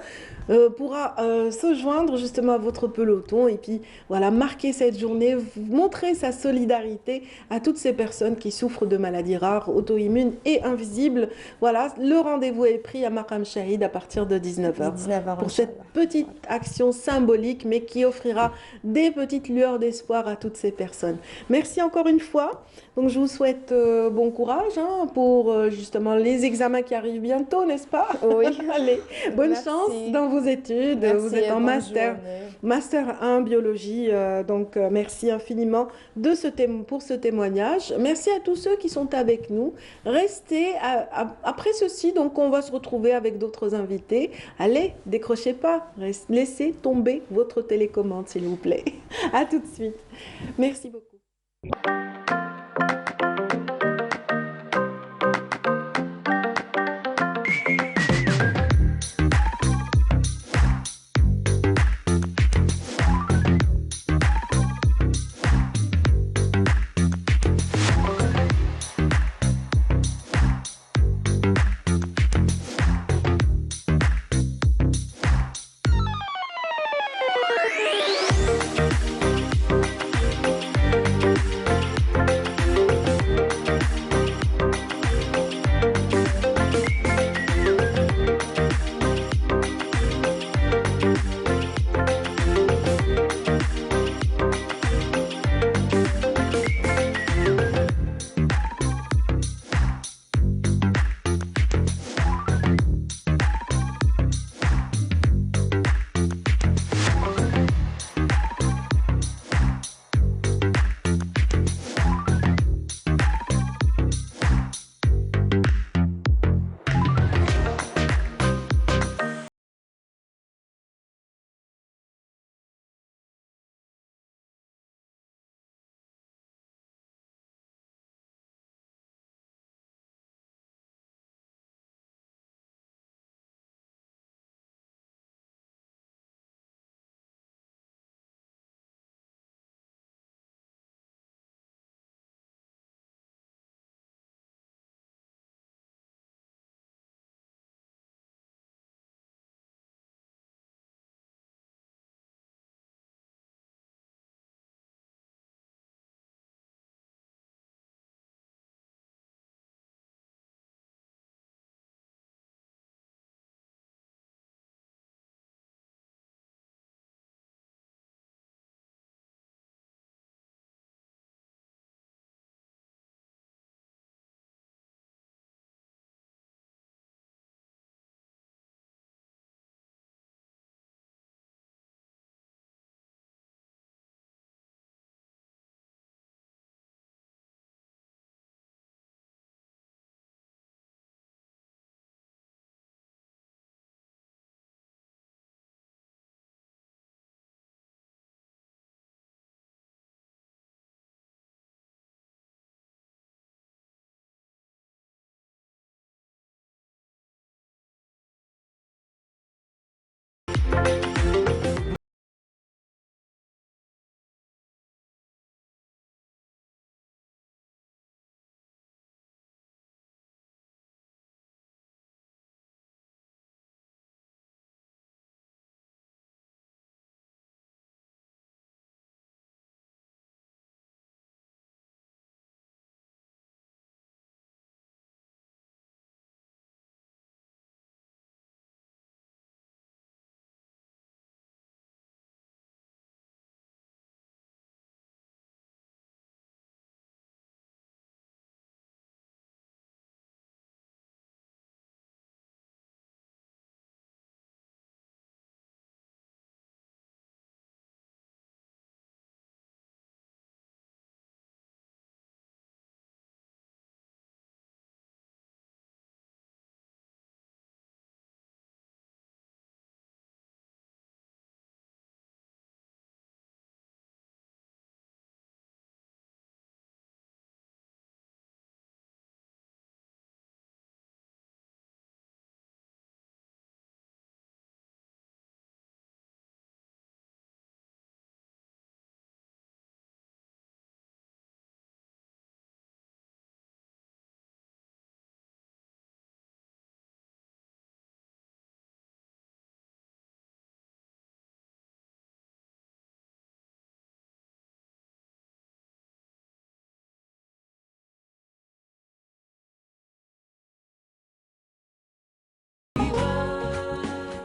pourra se joindre justement à votre peloton et puis voilà, marquer cette journée, montrer sa solidarité à toutes ces personnes qui souffrent de maladies rares, auto-immunes et invisibles. Voilà, le rendez-vous est pris à Maqam Shahid à partir de 19h. Pour cette petite action symbolique mais qui offrira des petites lueurs d'espoir à toutes ces personnes. Merci encore une fois. Donc je vous souhaite bon courage pour justement les examens qui arrivent bientôt, n'est-ce pas? Oui. Allez, bonne chance dans vos études. Merci, vous êtes en master 1 biologie. Donc merci infiniment pour ce témoignage. Merci à tous ceux qui sont avec nous. Restez après ceci. Donc on va se retrouver avec d'autres invités. Allez, décrochez pas. Laissez tomber votre télécommande, s'il vous plaît. À tout de suite. Merci beaucoup.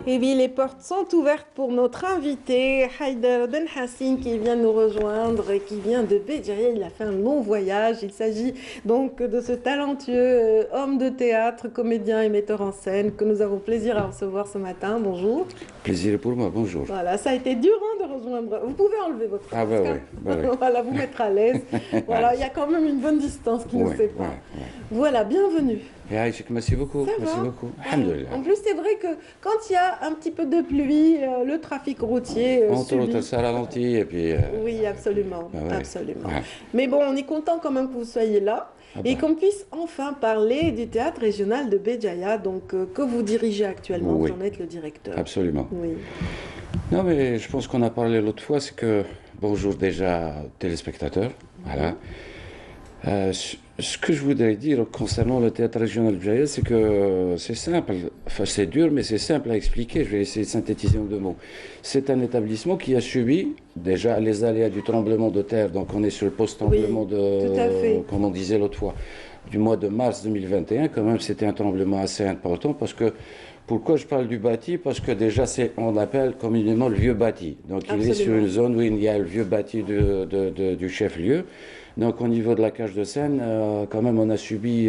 Et bien, les portes sont ouvertes pour notre invité, Haider Ben Hassine, qui vient nous rejoindre et qui vient de Béjaïa. Il a fait un long voyage. Il s'agit donc de ce talentueux homme de théâtre, comédien et metteur en scène que nous avons plaisir à recevoir ce matin. Bonjour. Plaisir pour moi, bonjour. Voilà, ça a été dur de rejoindre. Vous pouvez enlever votre casque. Ah bah oui. Voilà, vous mettre à l'aise. Voilà, il y a quand même une bonne distance qui nous sépare. Voilà, bienvenue. Merci beaucoup. Merci beaucoup. Alhamdulillah. En plus, c'est vrai que quand il y a un petit peu de pluie, le trafic routier Entre autres, ça ralentit et puis... Oui, absolument. Absolument. Ouais. Mais bon, on est content quand même que vous soyez là et qu'on puisse enfin parler du théâtre régional de Béjaïa, donc que vous dirigez actuellement, vous en êtes le directeur. Absolument. Oui. Non, mais je pense qu'on a parlé l'autre fois, c'est que... Bonjour déjà, téléspectateurs. Voilà. Ce que je voudrais dire concernant le théâtre régional de Béjaïa, c'est que c'est simple, enfin c'est dur, mais c'est simple à expliquer. Je vais essayer de synthétiser en 2 mots. C'est un établissement qui a subi déjà les aléas du tremblement de terre, donc on est sur le post-tremblement comme on disait l'autre fois, du mois de mars 2021. Quand même, c'était un tremblement assez important parce que pourquoi je parle du bâti? Parce que déjà, on appelle communément le vieux bâti. Donc il est sur une zone où il y a le vieux bâti du chef-lieu. Donc au niveau de la cage de Seine, quand même, on a subi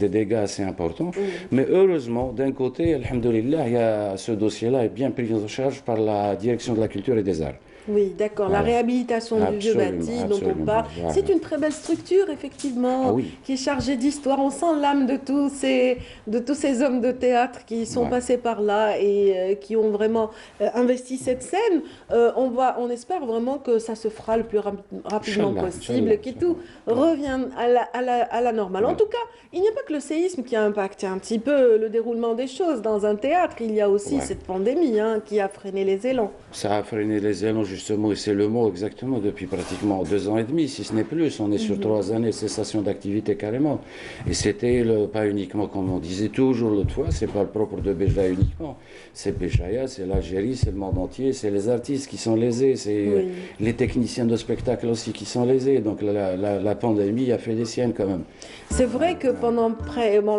des dégâts assez importants. Mais heureusement, d'un côté, alhamdoulilah, ce dossier-là est bien pris en charge par la direction de la culture et des arts. Oui, d'accord. La réhabilitation du vieux bâti dont on parle, c'est une très belle structure, effectivement, qui est chargée d'histoire. On sent l'âme de tous ces hommes de théâtre qui sont passés par là et qui ont vraiment investi cette scène. On espère vraiment que ça se fera le plus rapidement possible, que tout revienne à la normale. En tout cas, il n'y a pas que le séisme qui a impacté un petit peu le déroulement des choses dans un théâtre. Il y a aussi cette pandémie qui a freiné les élans. Ça a freiné les élans, justement, et c'est le mot exactement, depuis pratiquement 2 ans et demi, si ce n'est plus. On est sur 3 années de cessation d'activité carrément. Et c'était pas uniquement, comme on disait toujours l'autre fois, c'est pas le propre de Béjaïa uniquement. C'est Béjaïa, c'est l'Algérie, c'est le monde entier, c'est les artistes qui sont lésés, c'est les techniciens de spectacle aussi qui sont lésés. Donc la pandémie a fait des siennes quand même. C'est vrai que pendant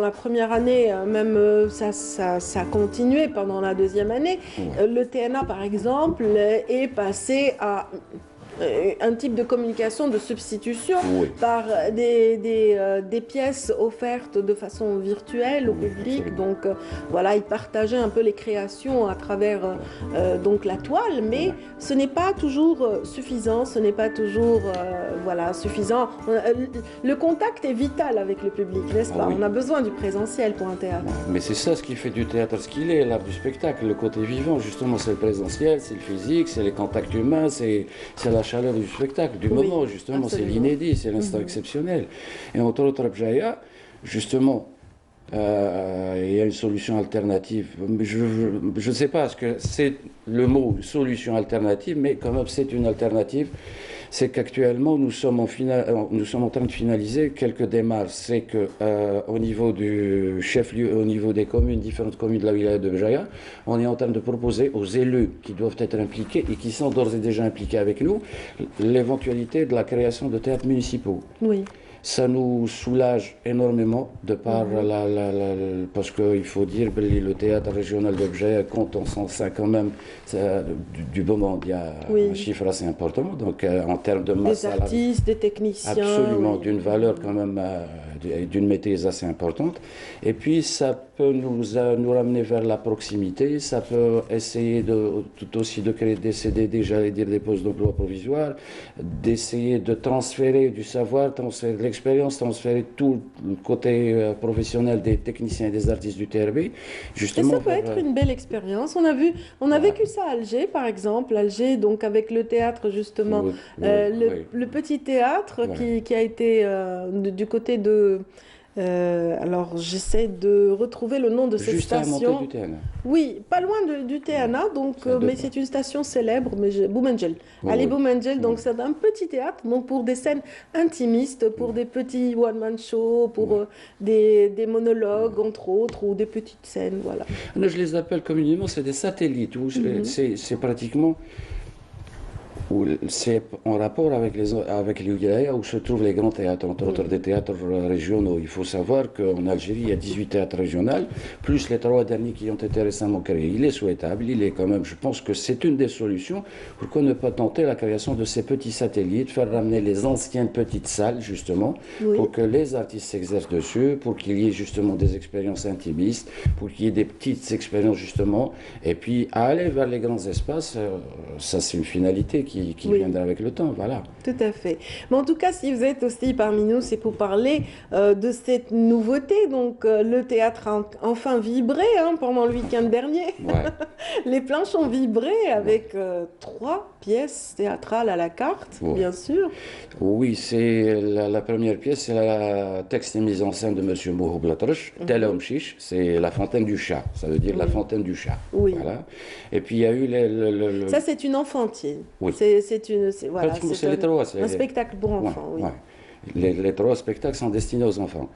la première année, même ça a continué pendant la 2e année. Le TNA, par exemple, est passé à un type de communication de substitution par des pièces offertes de façon virtuelle au public. Donc voilà, ils partageaient un peu les créations à travers donc la toile, mais ce n'est pas toujours suffisant, ce n'est pas toujours suffisant. Le contact est vital avec le public, n'est-ce pas? On a besoin du présentiel pour un théâtre. Mais c'est ça ce qui fait du théâtre ce qu'il est, l'art du spectacle, le côté vivant, justement, c'est le présentiel, c'est le physique, c'est les contacts humains, c'est la chaleur du spectacle, du moment, justement, c'est l'inédit, c'est l'instant exceptionnel. Et entre autres, à Béjaïa, justement, il y a une solution alternative. Je ne sais pas ce que c'est le mot solution alternative, mais quand même c'est une alternative. C'est qu'actuellement nous sommes en train de finaliser quelques démarches. C'est que au niveau du chef-lieu, au niveau des communes, différentes communes de la wilaya de Béjaïa, on est en train de proposer aux élus qui doivent être impliqués et qui sont d'ores et déjà impliqués avec nous, l'éventualité de la création de théâtres municipaux. Oui. Ça nous soulage énormément de par parce qu'il faut dire que le théâtre régional de Béjaïa compte en son sein quand même du beau monde. Il y a un chiffre assez important, donc en termes de masse. Des artistes, des techniciens. Absolument, d'une valeur quand même, d'une maîtrise assez importante. Et puis ça peut nous ramener vers la proximité, ça peut essayer tout aussi de créer des CDD, j'allais dire des postes d'emploi provisoires, d'essayer de transférer du savoir, transférer de l'expérience, transférer tout le côté professionnel des techniciens et des artistes du TRB. Justement, et ça peut être une belle expérience. On a vécu ça à Alger, par exemple. Alger, donc avec le théâtre, justement, le petit théâtre qui a été du côté de... alors j'essaie de retrouver le nom de cette station. Du TNA. Oui, pas loin du TNA, donc, mais c'est une station célèbre, Boumengel. Allez, Boumengel, donc c'est un petit théâtre, donc pour des scènes intimistes, pour des petits one-man shows, pour des monologues, entre autres, ou des petites scènes, voilà. Je les appelle communément, c'est des satellites, où c'est pratiquement C'est en rapport avec les wilayas où se trouvent les grands théâtres, entre autres des théâtres régionaux. Il faut savoir qu'en Algérie, il y a 18 théâtres régionaux, plus les 3 derniers qui ont été récemment créés. Il est souhaitable, il est quand même, je pense que c'est une des solutions. Pourquoi ne pas tenter la création de ces petits satellites, faire ramener les anciennes petites salles, justement, pour que les artistes s'exercent dessus, pour qu'il y ait justement des expériences intimistes, pour qu'il y ait des petites expériences, justement, et puis aller vers les grands espaces, ça c'est une finalité qui viendra avec le temps, voilà. Tout à fait. Mais en tout cas, si vous êtes aussi parmi nous, c'est pour parler de cette nouveauté. Donc, le théâtre a enfin vibré pendant le week-end dernier. Ouais. Les planches ont vibré avec 3 pièces théâtrales à la carte, bien sûr. Oui, c'est la première pièce, c'est la texte et mise en scène de M. Mouhoub Latrache, Tel Chiche, c'est La Fontaine du Chat, ça veut dire La Fontaine du Chat. Oui. Voilà. Et puis il y a eu Ça, c'est une enfantine. Oui. Voilà, c'est les 3. Un spectacle pour enfants, oui. Ouais. Les 3 spectacles sont destinés aux enfants.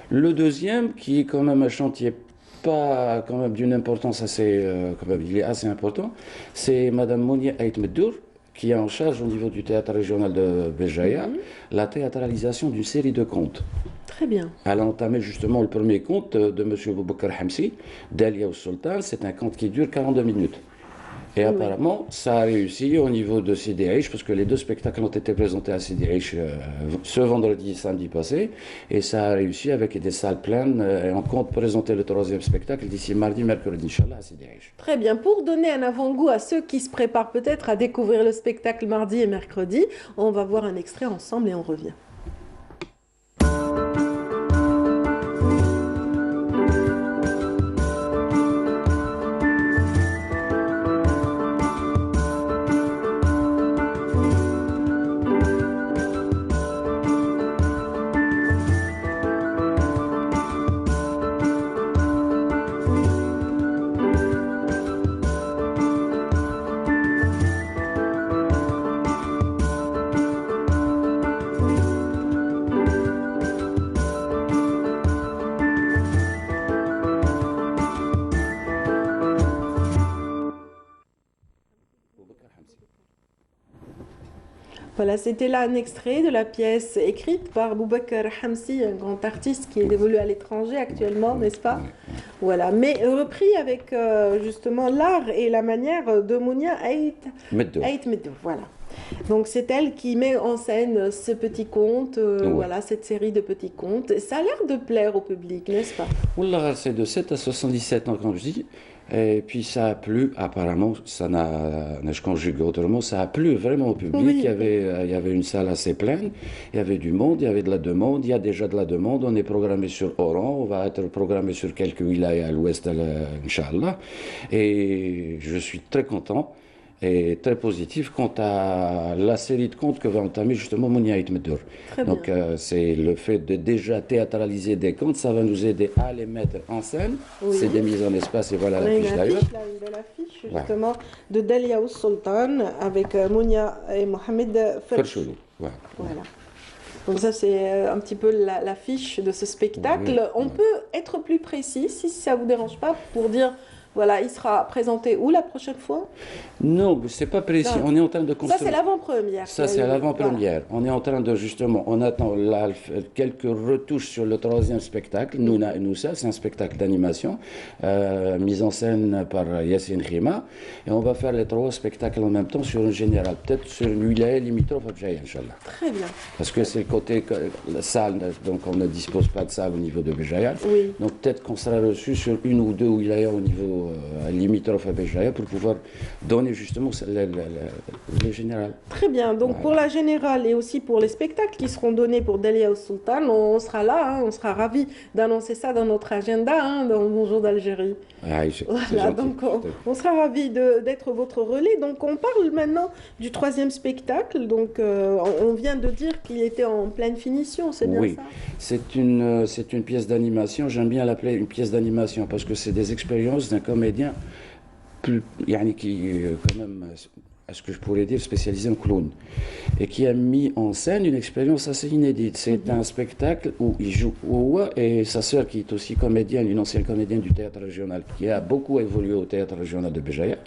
Le deuxième, qui est quand même un chantier pas quand même d'une importance assez, quand même, il est assez important, c'est Madame Mounia Ait Meddour, qui est en charge au niveau du théâtre régional de Béjaïa, la théâtralisation d'une série de contes. Très bien. Elle a entamé justement le premier conte de M. Boubacar Hamsi, Dalia au Sultan. C'est un conte qui dure 42 minutes. Et apparemment, ça a réussi au niveau de CDH, parce que les 2 spectacles ont été présentés à CDH ce vendredi et samedi passé, et ça a réussi avec des salles pleines, et on compte présenter le 3e spectacle d'ici mardi, mercredi, Inch'Allah, à CDH. Très bien. Pour donner un avant-goût à ceux qui se préparent peut-être à découvrir le spectacle mardi et mercredi, on va voir un extrait ensemble et on revient. Voilà, c'était là un extrait de la pièce écrite par Boubacar Hamsi, un grand artiste qui est évolué à l'étranger actuellement, n'est-ce pas? Voilà, mais repris avec justement l'art et la manière de Mounia Ait Meddour. Voilà. Donc c'est elle qui met en scène ce petit conte, voilà, cette série de petits contes. Ça a l'air de plaire au public, n'est-ce pas? Wallah, c'est de 7 à 77 ans, comme je dis. Et puis ça a plu, apparemment, ça n'a, je conjugue autrement, ça a plu vraiment au public. Oui. Il y avait une salle assez pleine, il y avait du monde, il y avait de la demande, il y a déjà de la demande. On est programmé sur Oran, on va être programmé sur quelques wilayas à l'ouest, Inch'Allah. Et je suis très content et très positif quant à la série de contes que va entamer justement Mounia Ait Meddour. Donc c'est le fait de déjà théâtraliser des contes, ça va nous aider à les mettre en scène. C'est des mises en espace et voilà l'affiche d'ailleurs. Une belle affiche justement de Dalia au Sultan avec Mounia et Mohamed Ferchoulou. Voilà. Donc ça c'est un petit peu l'affiche de ce spectacle. On peut être plus précis si ça vous dérange pas pour dire voilà, il sera présenté où la prochaine fois? Non, c'est pas précis. On est en train de construire. Ça, c'est l'avant-première. Ça, c'est l'avant-première. Voilà. On est en train de, justement, on attend là, quelques retouches sur le 3e spectacle. Nous, ça, c'est un spectacle d'animation, mise en scène par Yassine Khima. Et on va faire les 3 spectacles en même temps sur une générale, peut-être sur une wilaya limitrophe à Béjaïa, Inch'Allah. Très bien. Parce que c'est le côté, la salle, donc on ne dispose pas de salle au niveau de Béjaïa. Oui. Donc peut-être qu'on sera reçu sur une ou 2 wilayas au niveau limitrophe à Béjaïa pour pouvoir donner justement le général. Très bien. Donc pour la générale et aussi pour les spectacles qui seront donnés pour Dalia au Sultan, on sera là, on sera ravis d'annoncer ça dans notre agenda, dans Bonjour d'Algérie. Voilà, donc on sera ravis d'être votre relais. Donc on parle maintenant du 3e spectacle. Donc on vient de dire qu'il était en pleine finition, c'est bien ça? Oui, c'est une pièce d'animation. J'aime bien l'appeler une pièce d'animation parce que c'est des expériences d'un comédien qui quand même est-ce que je pourrais dire, spécialisé en clown, et qui a mis en scène une expérience assez inédite. C'est un spectacle où il joue Ouah et sa sœur, qui est aussi comédienne, une ancienne comédienne du théâtre régional, qui a beaucoup évolué au théâtre régional de Béjaïa.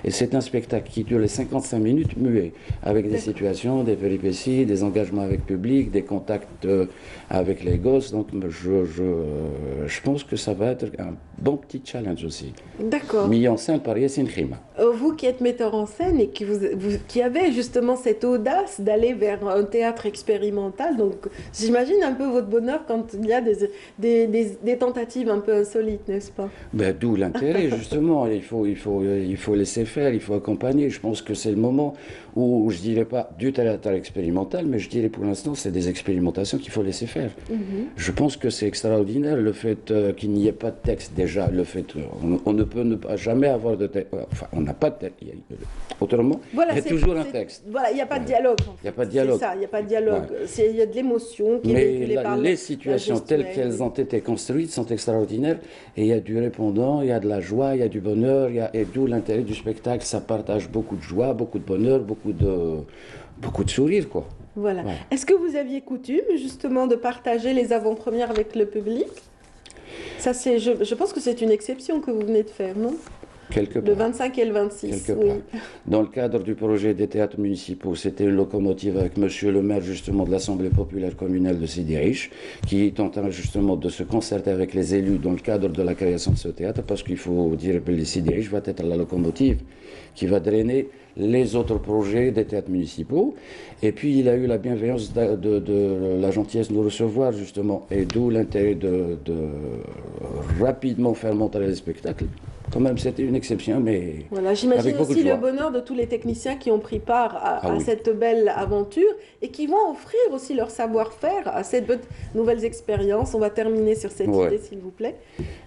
Et c'est un spectacle qui dure les 55 minutes muet, avec des situations, des péripéties, des engagements avec le public, des contacts avec les gosses. Donc je pense que ça va être un bon petit challenge aussi. D'accord. Mis en scène par Yassine Khima. Vous qui êtes metteur en scène et qui avez justement cette audace d'aller vers un théâtre expérimental, donc j'imagine un peu votre bonheur quand il y a des tentatives un peu insolites, n'est-ce pas? Ben, d'où l'intérêt, justement. Il faut laisser faire, il faut accompagner. Je pense que c'est le moment où, je dirais pas du théâtre expérimental, mais je dirais pour l'instant, c'est des expérimentations qu'il faut laisser faire. Je pense que c'est extraordinaire le fait qu'il n'y ait pas de texte déjà, le fait on ne peut jamais avoir de texte, enfin on n'a pas de texte, autrement, voilà, il y a toujours un texte. Voilà, il n'y a pas de dialogue. En fait. Il n'y a pas de dialogue. C'est ça, il n'y a pas de dialogue. Ouais. Il y a de l'émotion qui est véhiculée par les situations telles qu'elles ont été construites sont extraordinaires, et il y a du répondant, il y a de la joie, il y a du bonheur, et d'où l'intérêt du spectacle, ça partage beaucoup de joie, beaucoup de bonheur, beaucoup de sourire, quoi. Voilà. Ouais. Est-ce que vous aviez coutume justement de partager les avant-premières avec le public? Ça, je pense que c'est une exception que vous venez de faire, non? Quelque part. Le 25 et le 26, oui. Dans le cadre du projet des théâtres municipaux, c'était une locomotive avec monsieur le maire justement de l'Assemblée populaire communale de Sidi Riche, qui est en train justement de se concerter avec les élus dans le cadre de la création de ce théâtre, parce qu'il faut dire que les Sidi Riche va être la locomotive qui va drainer les autres projets des théâtres municipaux. Et puis il a eu la bienveillance de la gentillesse de nous recevoir justement, et d'où l'intérêt de rapidement faire monter les spectacles. Quand même, c'était une exception, mais voilà, j'imagine aussi le bonheur de tous les techniciens qui ont pris part à cette belle aventure et qui vont offrir aussi leur savoir-faire à cette nouvelles expériences. On va terminer sur cette idée, s'il vous plaît.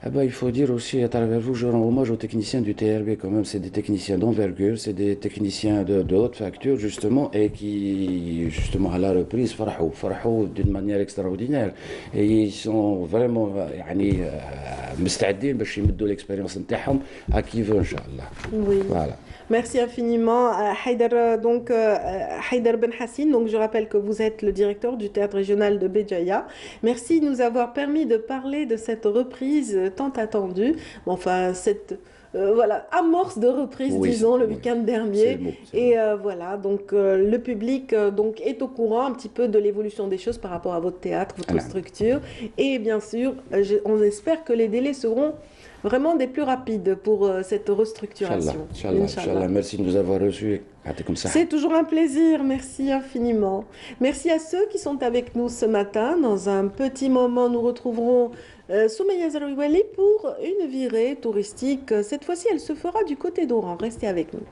Ah ben, il faut dire aussi, à travers vous, je rends hommage aux techniciens du TRB quand même. C'est des techniciens d'envergure, c'est des techniciens de haute facture, justement, et qui, justement, à la reprise, farahou d'une manière extraordinaire. Et ils sont vraiment, مستعدين باش يمدوا l'expérience نتاعهم à qui veut, Inch'Allah. Oui. Voilà. Merci infiniment, Haïdar Ben Hassine. Donc, je rappelle que vous êtes le directeur du théâtre régional de Béjaïa. Merci de nous avoir permis de parler de cette reprise tant attendue. Enfin, cette voilà, amorce de reprise, disons, le week-end dernier. Voilà, donc le public donc, est au courant un petit peu de l'évolution des choses par rapport à votre théâtre, votre structure. Et bien sûr, on espère que les délais seront vraiment des plus rapides pour cette restructuration. Inch'Allah. Merci de nous avoir reçus. C'est toujours un plaisir, merci infiniment. Merci à ceux qui sont avec nous ce matin. Dans un petit moment, nous retrouverons Soumeya Zarouiwali pour une virée touristique. Cette fois-ci, elle se fera du côté d'Oran. Restez avec nous.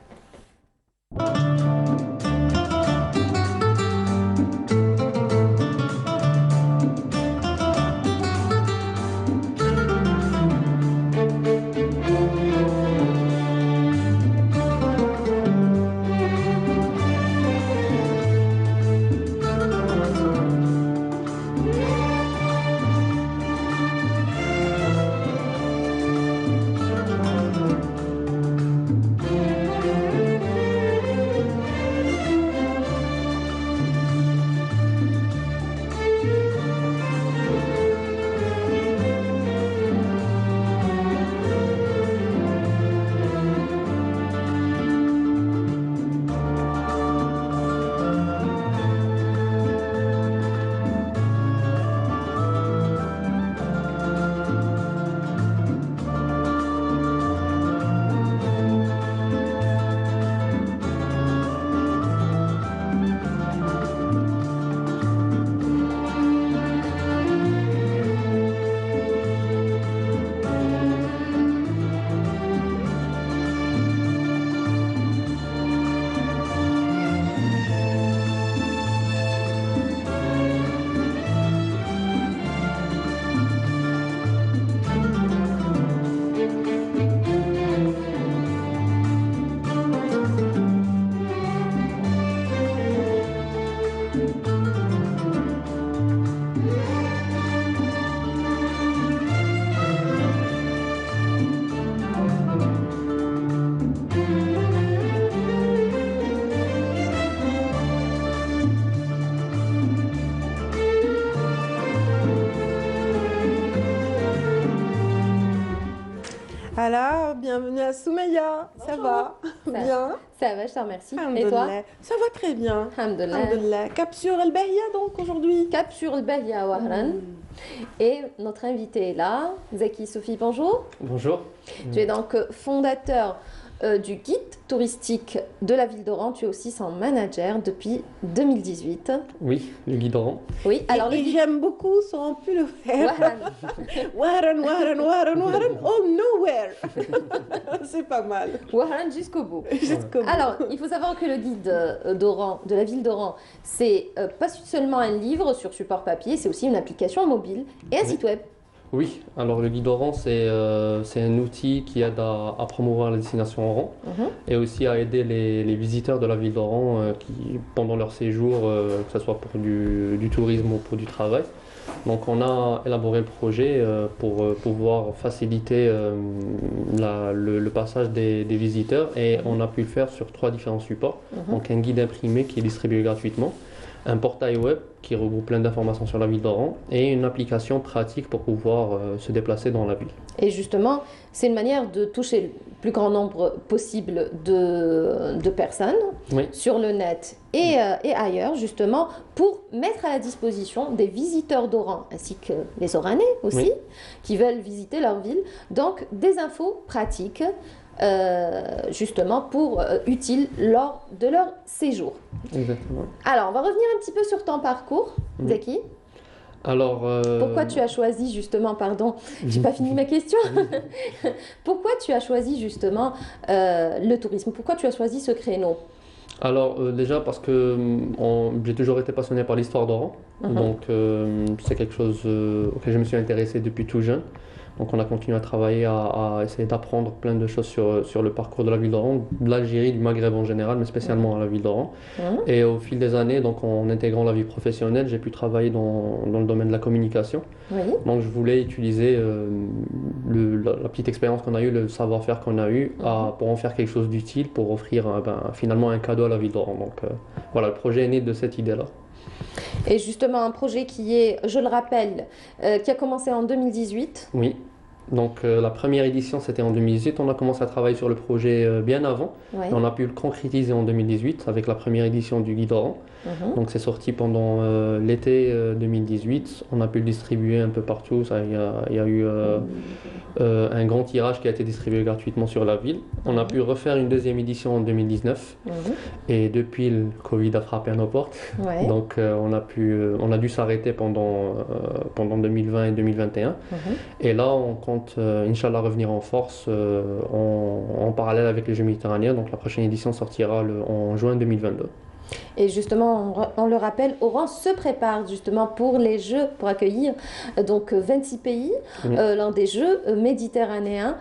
Hala, bienvenue à Soumeya. Ça va? Bien? Ça va, je te remercie. Et toi? Ça va très bien. Alhamdoulilah. Cap sur El Bahia donc aujourd'hui? Cap sur El Bahia, Wahran. Et notre invité est là, Zaki Sophie, bonjour. Bonjour. Tu es donc fondateur du guide touristique de la ville d'Oran. Tu es aussi son manager depuis 2018. Oui, le guide Oran. Oui, alors j'aime beaucoup son pull vert. Wahran, oh nowhere. C'est pas mal. Wahran jusqu'au bout. Alors, il faut savoir que le guide d'Oran, de la ville d'Oran, c'est pas seulement un livre sur support papier, c'est aussi une application mobile et un site web. Oui, alors le guide Oran, c'est un outil qui aide à promouvoir la destination Oran et aussi à aider les visiteurs de la ville d'Oran qui, pendant leur séjour, que ce soit pour du tourisme ou pour du travail. Donc on a élaboré le projet pour pouvoir faciliter le passage des visiteurs et on a pu le faire sur 3 différents supports. Donc un guide imprimé qui est distribué gratuitement, un portail web qui regroupe plein d'informations sur la ville d'Oran et une application pratique pour pouvoir se déplacer dans la ville. Et justement, c'est une manière de toucher le plus grand nombre possible de personnes sur le net et ailleurs, justement, pour mettre à la disposition des visiteurs d'Oran, ainsi que les Oranais aussi, qui veulent visiter leur ville, donc des infos pratiques justement pour utiles lors de leur séjour. Exactement. Alors, on va revenir un petit peu sur ton parcours, Zaki. Alors, pourquoi tu as choisi justement, pardon, j'ai pas fini ma question. Pourquoi tu as choisi justement le tourisme? Pourquoi tu as choisi ce créneau? Alors déjà parce que j'ai toujours été passionné par l'histoire d'Oran, donc c'est quelque chose auquel je me suis intéressé depuis tout jeune. Donc on a continué à travailler, à essayer d'apprendre plein de choses sur le parcours de la ville d'Oran, de l'Algérie, du Maghreb en général, mais spécialement à la ville d'Oran. Et au fil des années, donc en intégrant la vie professionnelle, j'ai pu travailler dans le domaine de la communication. Donc je voulais utiliser la petite expérience qu'on a eue, le savoir-faire qu'on a eu, pour en faire quelque chose d'utile, pour offrir finalement un cadeau à la ville d'Oran. Donc voilà, le projet est né de cette idée-là. Et justement, un projet qui est, je le rappelle, qui a commencé en 2018. Oui, donc la première édition c'était en 2018. On a commencé à travailler sur le projet bien avant. Et on a pu le concrétiser en 2018 avec la première édition du guide Oran. Donc c'est sorti pendant l'été 2018. On a pu le distribuer un peu partout. Il y a eu un grand tirage qui a été distribué gratuitement sur la ville. On a pu refaire une deuxième édition en 2019. Et depuis, le Covid a frappé à nos portes. Donc on a dû s'arrêter pendant 2020 et 2021. Et là, on compte, Inch'Allah, revenir en force en parallèle avec les Jeux méditerranéens. Donc la prochaine édition sortira en juin 2022. Et justement, on le rappelle, Oran se prépare justement pour les Jeux, pour accueillir donc 26 pays lors des Jeux méditerranéens.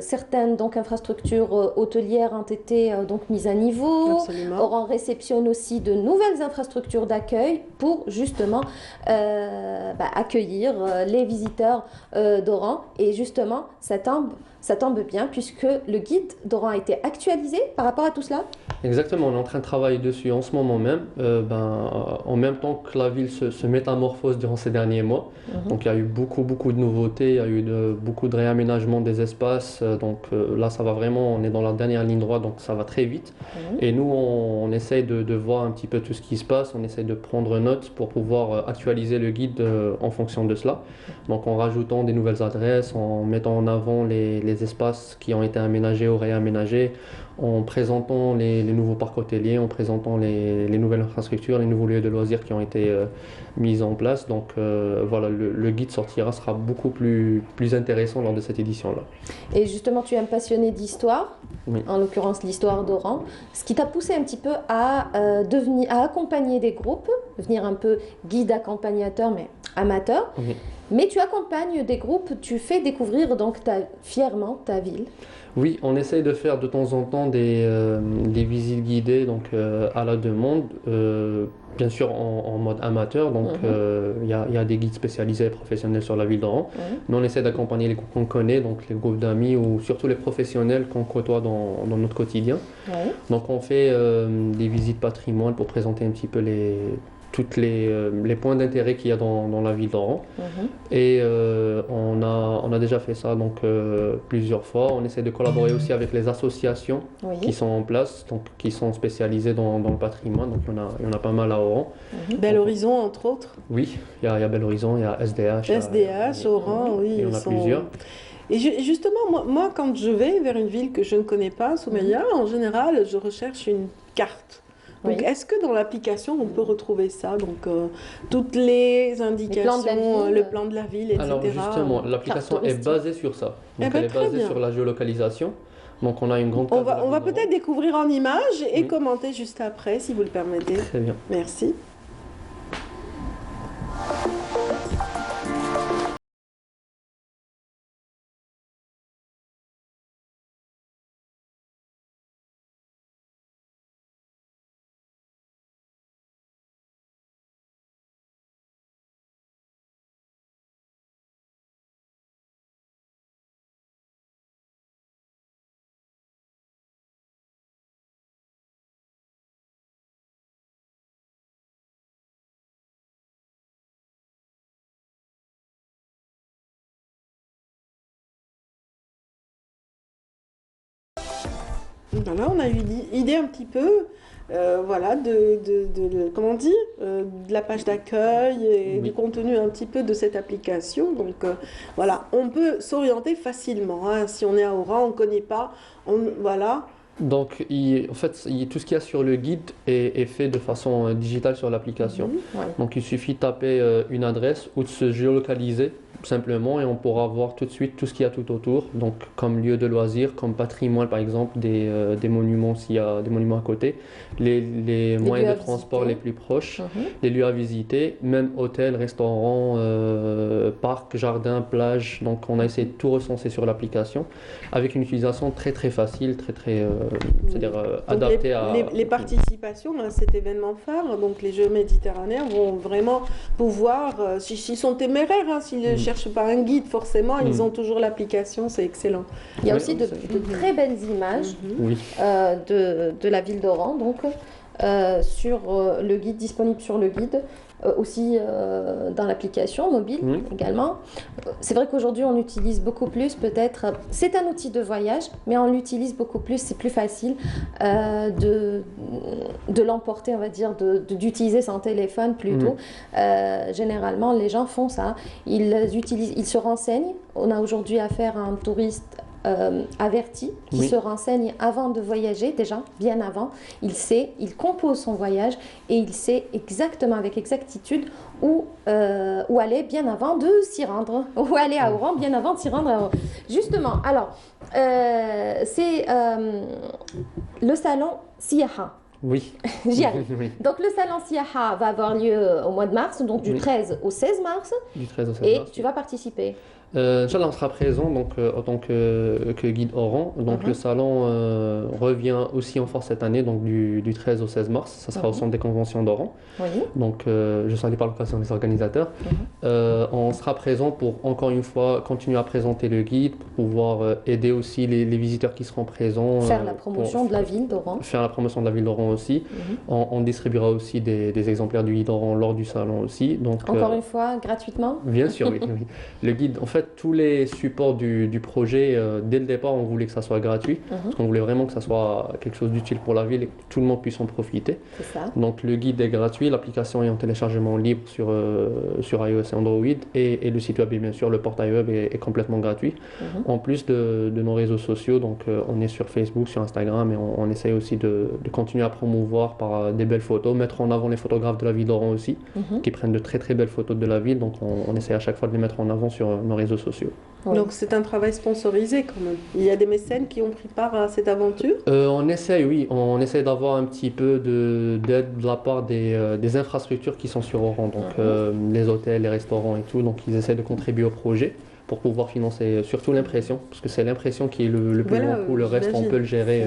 Certaines donc infrastructures hôtelières ont été donc mises à niveau. Absolument. Oran réceptionne aussi de nouvelles infrastructures d'accueil pour justement accueillir les visiteurs d'Oran. Et justement, ça tombe bien puisque le guide d'Oran a été actualisé par rapport à tout cela. Exactement, on est en train de travailler dessus en ce moment même, en même temps que la ville se métamorphose durant ces derniers mois. Donc il y a eu beaucoup de nouveautés, il y a eu beaucoup de réaménagement des espaces, donc là ça va vraiment, on est dans la dernière ligne droite, donc ça va très vite. Et nous on essaye de voir un petit peu tout ce qui se passe, on essaye de prendre note pour pouvoir actualiser le guide en fonction de cela. Donc en rajoutant des nouvelles adresses, en mettant en avant les espaces qui ont été aménagés ou réaménagés, en présentant les nouveaux parcs hôteliers, en présentant les nouvelles infrastructures, les nouveaux lieux de loisirs qui ont été mis en place. Donc voilà, le guide sera beaucoup plus intéressant lors de cette édition-là. Et justement, tu es un passionné d'histoire, en l'occurrence l'histoire d'Oran, ce qui t'a poussé un petit peu à accompagner des groupes, devenir un peu guide accompagnateur, mais amateur. Mais tu accompagnes des groupes, tu fais découvrir donc fièrement ta ville. Oui, on essaye de faire de temps en temps des visites guidées donc, à la demande, bien sûr en mode amateur. Donc il y a des guides spécialisés et professionnels sur la ville d'Oran. Mais on essaie d'accompagner les groupes qu'on connaît, donc les groupes d'amis ou surtout les professionnels qu'on côtoie dans notre quotidien. Donc on fait des visites patrimoine pour présenter un petit peu toutes les points d'intérêt qu'il y a dans la ville d'Oran. Et on a déjà fait ça donc, plusieurs fois. On essaie de collaborer aussi avec les associations qui sont en place, donc, qui sont spécialisées dans le patrimoine. Donc il y en a pas mal à Oran. Bel Horizon, entre autres. Oui, il y a Bel Horizon, il y a SDH. SDH, Oran, oui. Il y en a plusieurs. Et justement, moi, quand je vais vers une ville que je ne connais pas, Soumeya, en général, je recherche une carte. Donc, est-ce que dans l'application, on peut retrouver ça? Donc, toutes les indications, le plan de la ville, etc. Alors, justement, l'application est basée sur ça. Donc, elle est basée sur la géolocalisation. Donc, on a une grande carte. On va peut-être découvrir en images et commenter juste après, si vous le permettez. Très bien. Merci. Voilà, on a eu l'idée un petit peu voilà, comment on dit, de la page d'accueil et du contenu un petit peu de cette application. Donc voilà, on peut s'orienter facilement. Hein. Si on est à Oran, on ne connaît pas, voilà. Donc, en fait, tout ce qu'il y a sur le guide est fait de façon digitale sur l'application. Donc, il suffit de taper une adresse ou de se géolocaliser simplement et on pourra voir tout de suite tout ce qu'il y a tout autour. Donc, comme lieu de loisirs, comme patrimoine par exemple, des monuments s'il y a des monuments à côté, les moyens de transport les plus proches, les lieux à visiter, même hôtels, restaurants, parcs, jardins, plages. Donc, on a essayé de tout recenser sur l'application avec une utilisation très très facile, c'est-à-dire adaptée à... Les participations à cet événement phare, donc les Jeux méditerranéens, vont vraiment pouvoir, s'ils sont téméraires, hein, s'ils ne cherchent pas un guide forcément, ils ont toujours l'application, c'est excellent. Il y a aussi de très belles images de la ville d'Oran, donc sur le guide, disponible sur le guide. Aussi dans l'application mobile également. C'est vrai qu'aujourd'hui on utilise beaucoup plus peut-être, c'est un outil de voyage, mais on l'utilise beaucoup plus, c'est plus facile de l'emporter, on va dire, d'utiliser son téléphone plutôt. Généralement les gens font ça, ils se renseignent. On a aujourd'hui affaire à un touriste averti qui se renseigne avant de voyager, déjà bien avant. Il sait, il compose son voyage et il sait exactement avec exactitude où aller bien avant de s'y rendre, où aller à Oran bien avant de s'y rendre. Justement, alors c'est le salon Siyaha. Oui. J'y arrive. Donc le salon Siyaha va avoir lieu au mois de mars, donc du 13 au 16 mars. Du 13 au 16 et mars. tu vas participer. Inch'Allah, on sera présent donc, en tant que guide Oran. Donc le salon revient aussi en force cette année, donc du 13 au 16 mars. Ça sera au centre des conventions d'Oran. Donc je salue par l'occasion des organisateurs. On sera présent pour encore une fois continuer à présenter le guide, pour pouvoir aider aussi les visiteurs qui seront présents. Faire la promotion de la ville d'Oran. Faire la promotion de la ville d'Oran aussi. On distribuera aussi des exemplaires du guide Oran lors du salon aussi. Donc, encore une fois, gratuitement? Bien sûr, oui. Le guide, en fait, tous les supports du projet, dès le départ, on voulait que ça soit gratuit, parce qu'on voulait vraiment que ça soit quelque chose d'utile pour la ville et que tout le monde puisse en profiter. C'est ça. Donc le guide est gratuit, l'application est en téléchargement libre sur iOS et Android, et le site web, et bien sûr, le portail web est complètement gratuit. En plus de nos réseaux sociaux, donc on est sur Facebook, sur Instagram, et on essaye aussi de continuer à promouvoir par des belles photos, mettre en avant les photographes de la ville d'Oran aussi, qui prennent de très très belles photos de la ville, donc on essaie à chaque fois de les mettre en avant sur nos réseaux sociaux. Donc c'est un travail sponsorisé quand même. Il y a des mécènes qui ont pris part à cette aventure? On essaie, oui. On essaie d'avoir un petit peu d'aide de la part des infrastructures qui sont sur Oran, donc les hôtels, les restaurants et tout. Donc ils essaient de contribuer au projet pour pouvoir financer surtout l'impression, parce que c'est l'impression qui est le plus long coût. Le reste, on peut le gérer,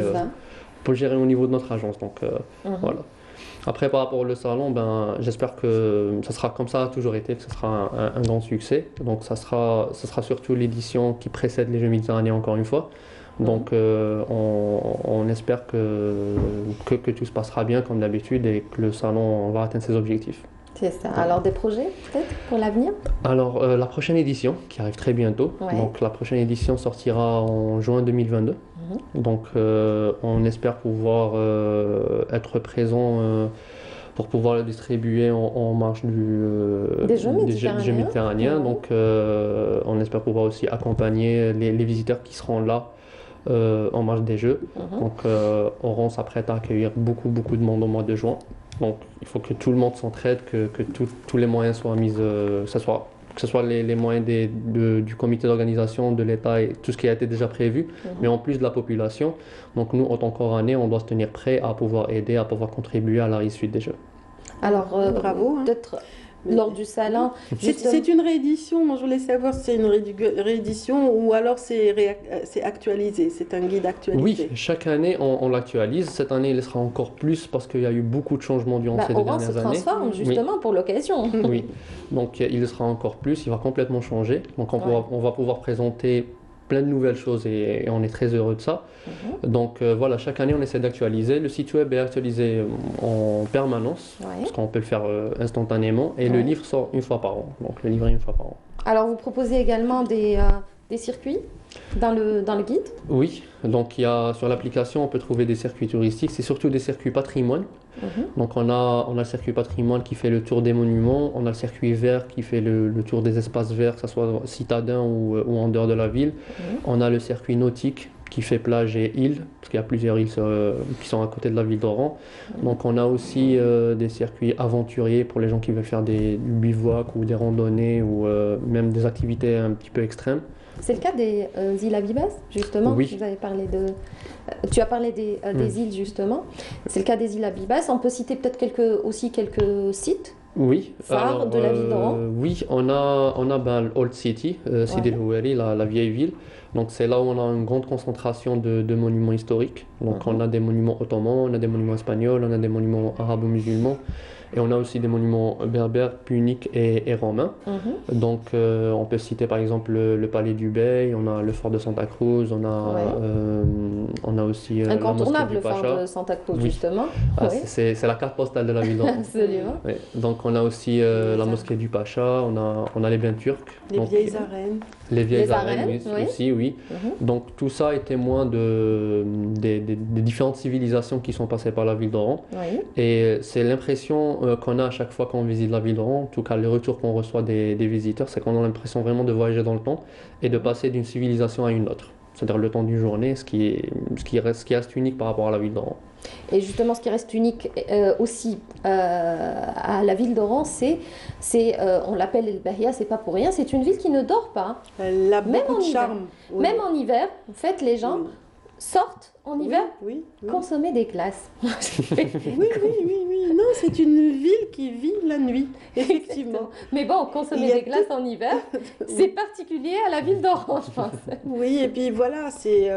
au niveau de notre agence. Donc voilà. Après, par rapport au salon, j'espère que ça sera comme ça a toujours été, que ce sera un grand succès. Donc ça sera surtout l'édition qui précède les Jeux méditerranéens encore une fois. Donc on espère que tout se passera bien comme d'habitude et que le salon va atteindre ses objectifs. C'est ça. Alors des projets peut-être pour l'avenir? Alors la prochaine édition qui arrive très bientôt, donc la prochaine édition sortira en juin 2022. Donc on espère pouvoir être présent pour pouvoir le distribuer en marge des Jeux méditerranéens. Donc on espère pouvoir aussi accompagner les visiteurs qui seront là en marge des Jeux. Donc Oran s'apprête à accueillir beaucoup de monde au mois de juin. Donc il faut que tout le monde s'entraide, que tous les moyens soient mis, que ce soit les moyens du comité d'organisation, de l'État et tout ce qui a été déjà prévu, mais en plus de la population. Donc nous, en tant qu'Oranais, on doit se tenir prêt à pouvoir aider, à pouvoir contribuer à la réussite des Jeux. Alors, bravo. Peut-être lors du salon. C'est une réédition. Moi, je voulais savoir si c'est une réédition ou alors c'est actualisé. C'est un guide actualisé. Oui, chaque année, on l'actualise. Cette année, il sera encore plus parce qu'il y a eu beaucoup de changements durant ces deux dernières années. Oran se transforme justement pour l'occasion. Oui, donc il le sera encore plus. Il va complètement changer. Donc on va pouvoir présenter plein de nouvelles choses et on est très heureux de ça. Donc voilà, chaque année on essaie d'actualiser. Le site web est actualisé en permanence, parce qu'on peut le faire instantanément, et le livre sort une fois par an. Donc le livre est une fois par an. Alors vous proposez également des circuits dans le guide? Oui, donc il y a, sur l'application on peut trouver des circuits touristiques, c'est surtout des circuits patrimoine. Donc on a le circuit patrimoine qui fait le tour des monuments, on a le circuit vert qui fait le tour des espaces verts, que ce soit citadin ou en dehors de la ville. On a le circuit nautique qui fait plage et îles, parce qu'il y a plusieurs îles qui sont à côté de la ville d'Oran. Donc on a aussi des circuits aventuriers pour les gens qui veulent faire du bivouac ou des randonnées ou même des activités un petit peu extrêmes. C'est le cas des îles Abibas, justement. Oui. Vous avez parlé tu as parlé des îles, justement. C'est le cas des îles Abibas. On peut citer peut-être quelques sites phares de la ville d'Oran. Oui, on a l'Old City, Sidi El Houari, la vieille ville. Donc c'est là où on a une grande concentration de monuments historiques. Donc on a des monuments ottomans, on a des monuments espagnols, on a des monuments arabo-musulmans. Et on a aussi des monuments berbères, puniques et romains. Donc on peut citer par exemple le palais du Bey, on a le fort de Santa Cruz, on a aussi incontournable le fort de Santa Cruz, justement. C'est la carte postale de la ville d'Oran. Absolument. Donc on a aussi la mosquée du Pacha, on a les bains turcs. Les vieilles arènes. Les vieilles arènes, oui. Donc tout ça est témoin des différentes civilisations qui sont passées par la ville d'Oran. Et c'est l'impression qu'on a à chaque fois qu'on visite la ville d'Oran, en tout cas les retours qu'on reçoit des visiteurs, c'est qu'on a l'impression vraiment de voyager dans le temps et de passer d'une civilisation à une autre. C'est-à-dire le temps d'une journée, ce qui reste unique par rapport à la ville d'Oran. Et justement, ce qui reste unique aussi à la ville d'Oran, on l'appelle El Bahia, c'est pas pour rien, c'est une ville qui ne dort pas. Elle a beaucoup de charme. Même en hiver, en fait, les gens sortent en hiver consommer des glaces. oui. Non, c'est une ville qui vit la nuit, effectivement. Mais bon, consommer des glaces en hiver, c'est particulier à la ville d'Oran, je pense. Oui, et puis voilà, c'est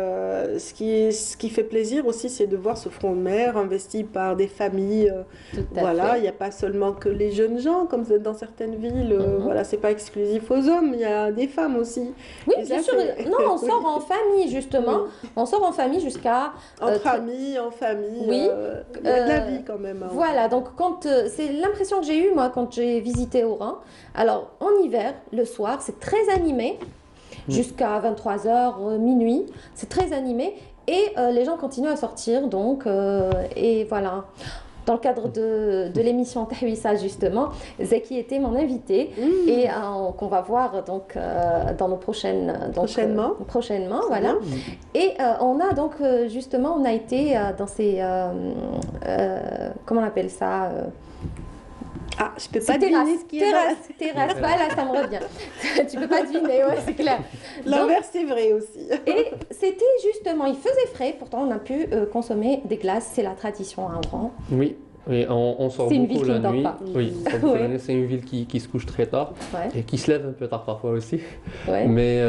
ce qui fait plaisir aussi, c'est de voir ce front de mer investi par des familles. Voilà, il n'y a pas seulement que les jeunes gens, comme dans certaines villes. Voilà, c'est pas exclusif aux hommes, il y a des femmes aussi. Oui, bien sûr. Non, on sort en famille, justement. On sort en famille jusqu'à... Entre amis, en famille. Oui. Il y a de la vie quand même. Voilà, donc c'est l'impression que j'ai eue, moi, quand j'ai visité Oran. Alors, en hiver, le soir, c'est très animé, jusqu'à 23h, minuit. C'est très animé. Et les gens continuent à sortir, donc, et voilà. Dans le cadre de l'émission Tahwissa, justement, Zeki était mon invité et qu'on va voir donc, dans nos prochaines... prochainement, voilà. Et on a donc, justement, on a été dans ces... comment on appelle ça je peux pas deviner ce qui est terrasse, voilà, ça me revient. Tu peux pas deviner, ouais, c'est clair. L'inverse, c'est vrai aussi. Et c'était justement, il faisait frais, pourtant on a pu consommer des glaces, c'est la tradition à Oran. Oui. Oui, on sort beaucoup la nuit. Oui, c'est une ville qui se couche très tard et qui se lève un peu tard parfois aussi. Mais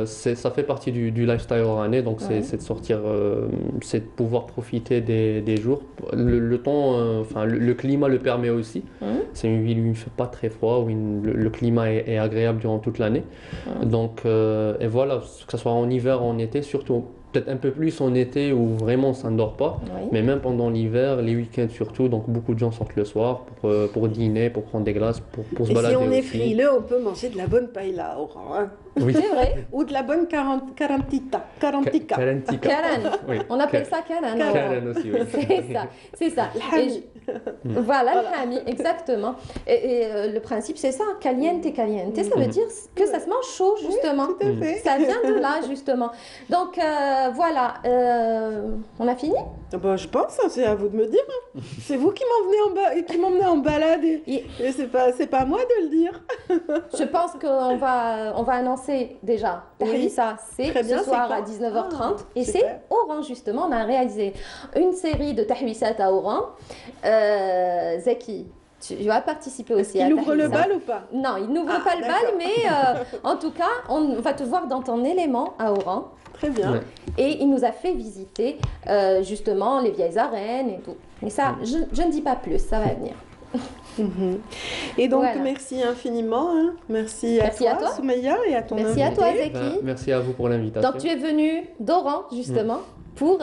ça fait partie du lifestyle oranais, donc c'est de sortir, c'est de pouvoir profiter des jours. Le temps, le climat le permet aussi. C'est une ville où il ne fait pas très froid, où le climat est agréable durant toute l'année. Donc, et voilà, que ce soit en hiver ou en été, surtout peut-être un peu plus en été où vraiment ça ne dort pas, mais même pendant l'hiver, les week-ends surtout, donc beaucoup de gens sortent le soir pour dîner, pour prendre des glaces, pour se balader aussi. Et si on est aussi. frileux, on peut manger de la bonne paella, Oran. Hein. Oui. C'est vrai. Ou de la bonne carantica. Karen. Oui. On appelle ça Karen. Karen aussi, oui. C'est ça. Voilà, le hami, exactement. Et le principe, c'est ça, caliente. Ça veut dire que ça se mange chaud, justement. Oui, tout à fait. Ça vient de là, justement. Donc, voilà. On a fini? Bah, je pense, hein, c'est à vous de me dire. Hein. C'est vous qui m'emmenez en balade et c'est pas à moi de le dire. Je pense qu'on va annoncer déjà. Tahwissa, c'est ce soir à 19h30. Et c'est Oran, justement. On a réalisé une série de Tahwissat à Oran. Zeki, tu vas participer aussi à Il ouvre le Tahwissa. bal ou pas? Non, il n'ouvre pas le bal, mais en tout cas, on va te voir dans ton élément à Oran. Très bien. Ouais. Et il nous a fait visiter justement les vieilles arènes et tout. Mais ça, je ne dis pas plus, ça va venir. Et donc, Voilà. merci infiniment. Hein. Merci à toi, Soumeya, et à ton Merci à invité. toi, Zeki. Merci à vous pour l'invitation. Donc, tu es venu d'Oran, justement, pour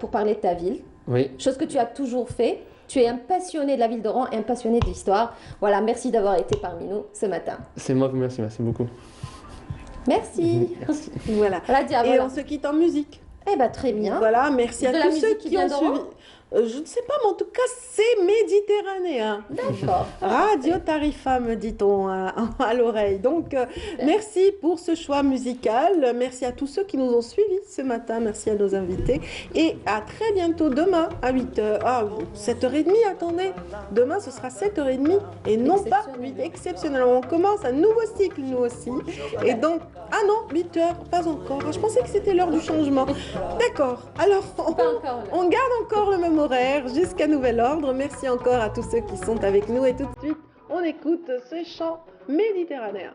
parler de ta ville. Oui. Chose que tu as toujours fait. Tu es un passionné de la ville d'Oran et un passionné de l'histoire. Voilà, merci d'avoir été parmi nous ce matin. C'est moi qui merci beaucoup. Merci. Merci. Voilà. Radia, Et voilà. on se quitte en musique. Eh bien, très bien. Voilà, merci à De la tous musique ceux qui qui vient ont d'Oran suivi. Je ne sais pas, mais en tout cas, c'est méditerranéen. D'accord. Radio Tarifa, me dit-on à l'oreille. Donc, merci pour ce choix musical. Merci à tous ceux qui nous ont suivis ce matin. Merci à nos invités. Et à très bientôt demain à 8h. Ah, 7h30, attendez. Demain, ce sera 7h30 et non pas 8. Exceptionnellement. On commence un nouveau cycle, nous aussi. Et donc, ah non, 8h, pas encore. Je pensais que c'était l'heure du changement. D'accord. Alors, on garde encore le même horaire jusqu'à nouvel ordre. Merci encore à tous ceux qui sont avec nous. Et tout de suite, on écoute ce chant méditerranéen.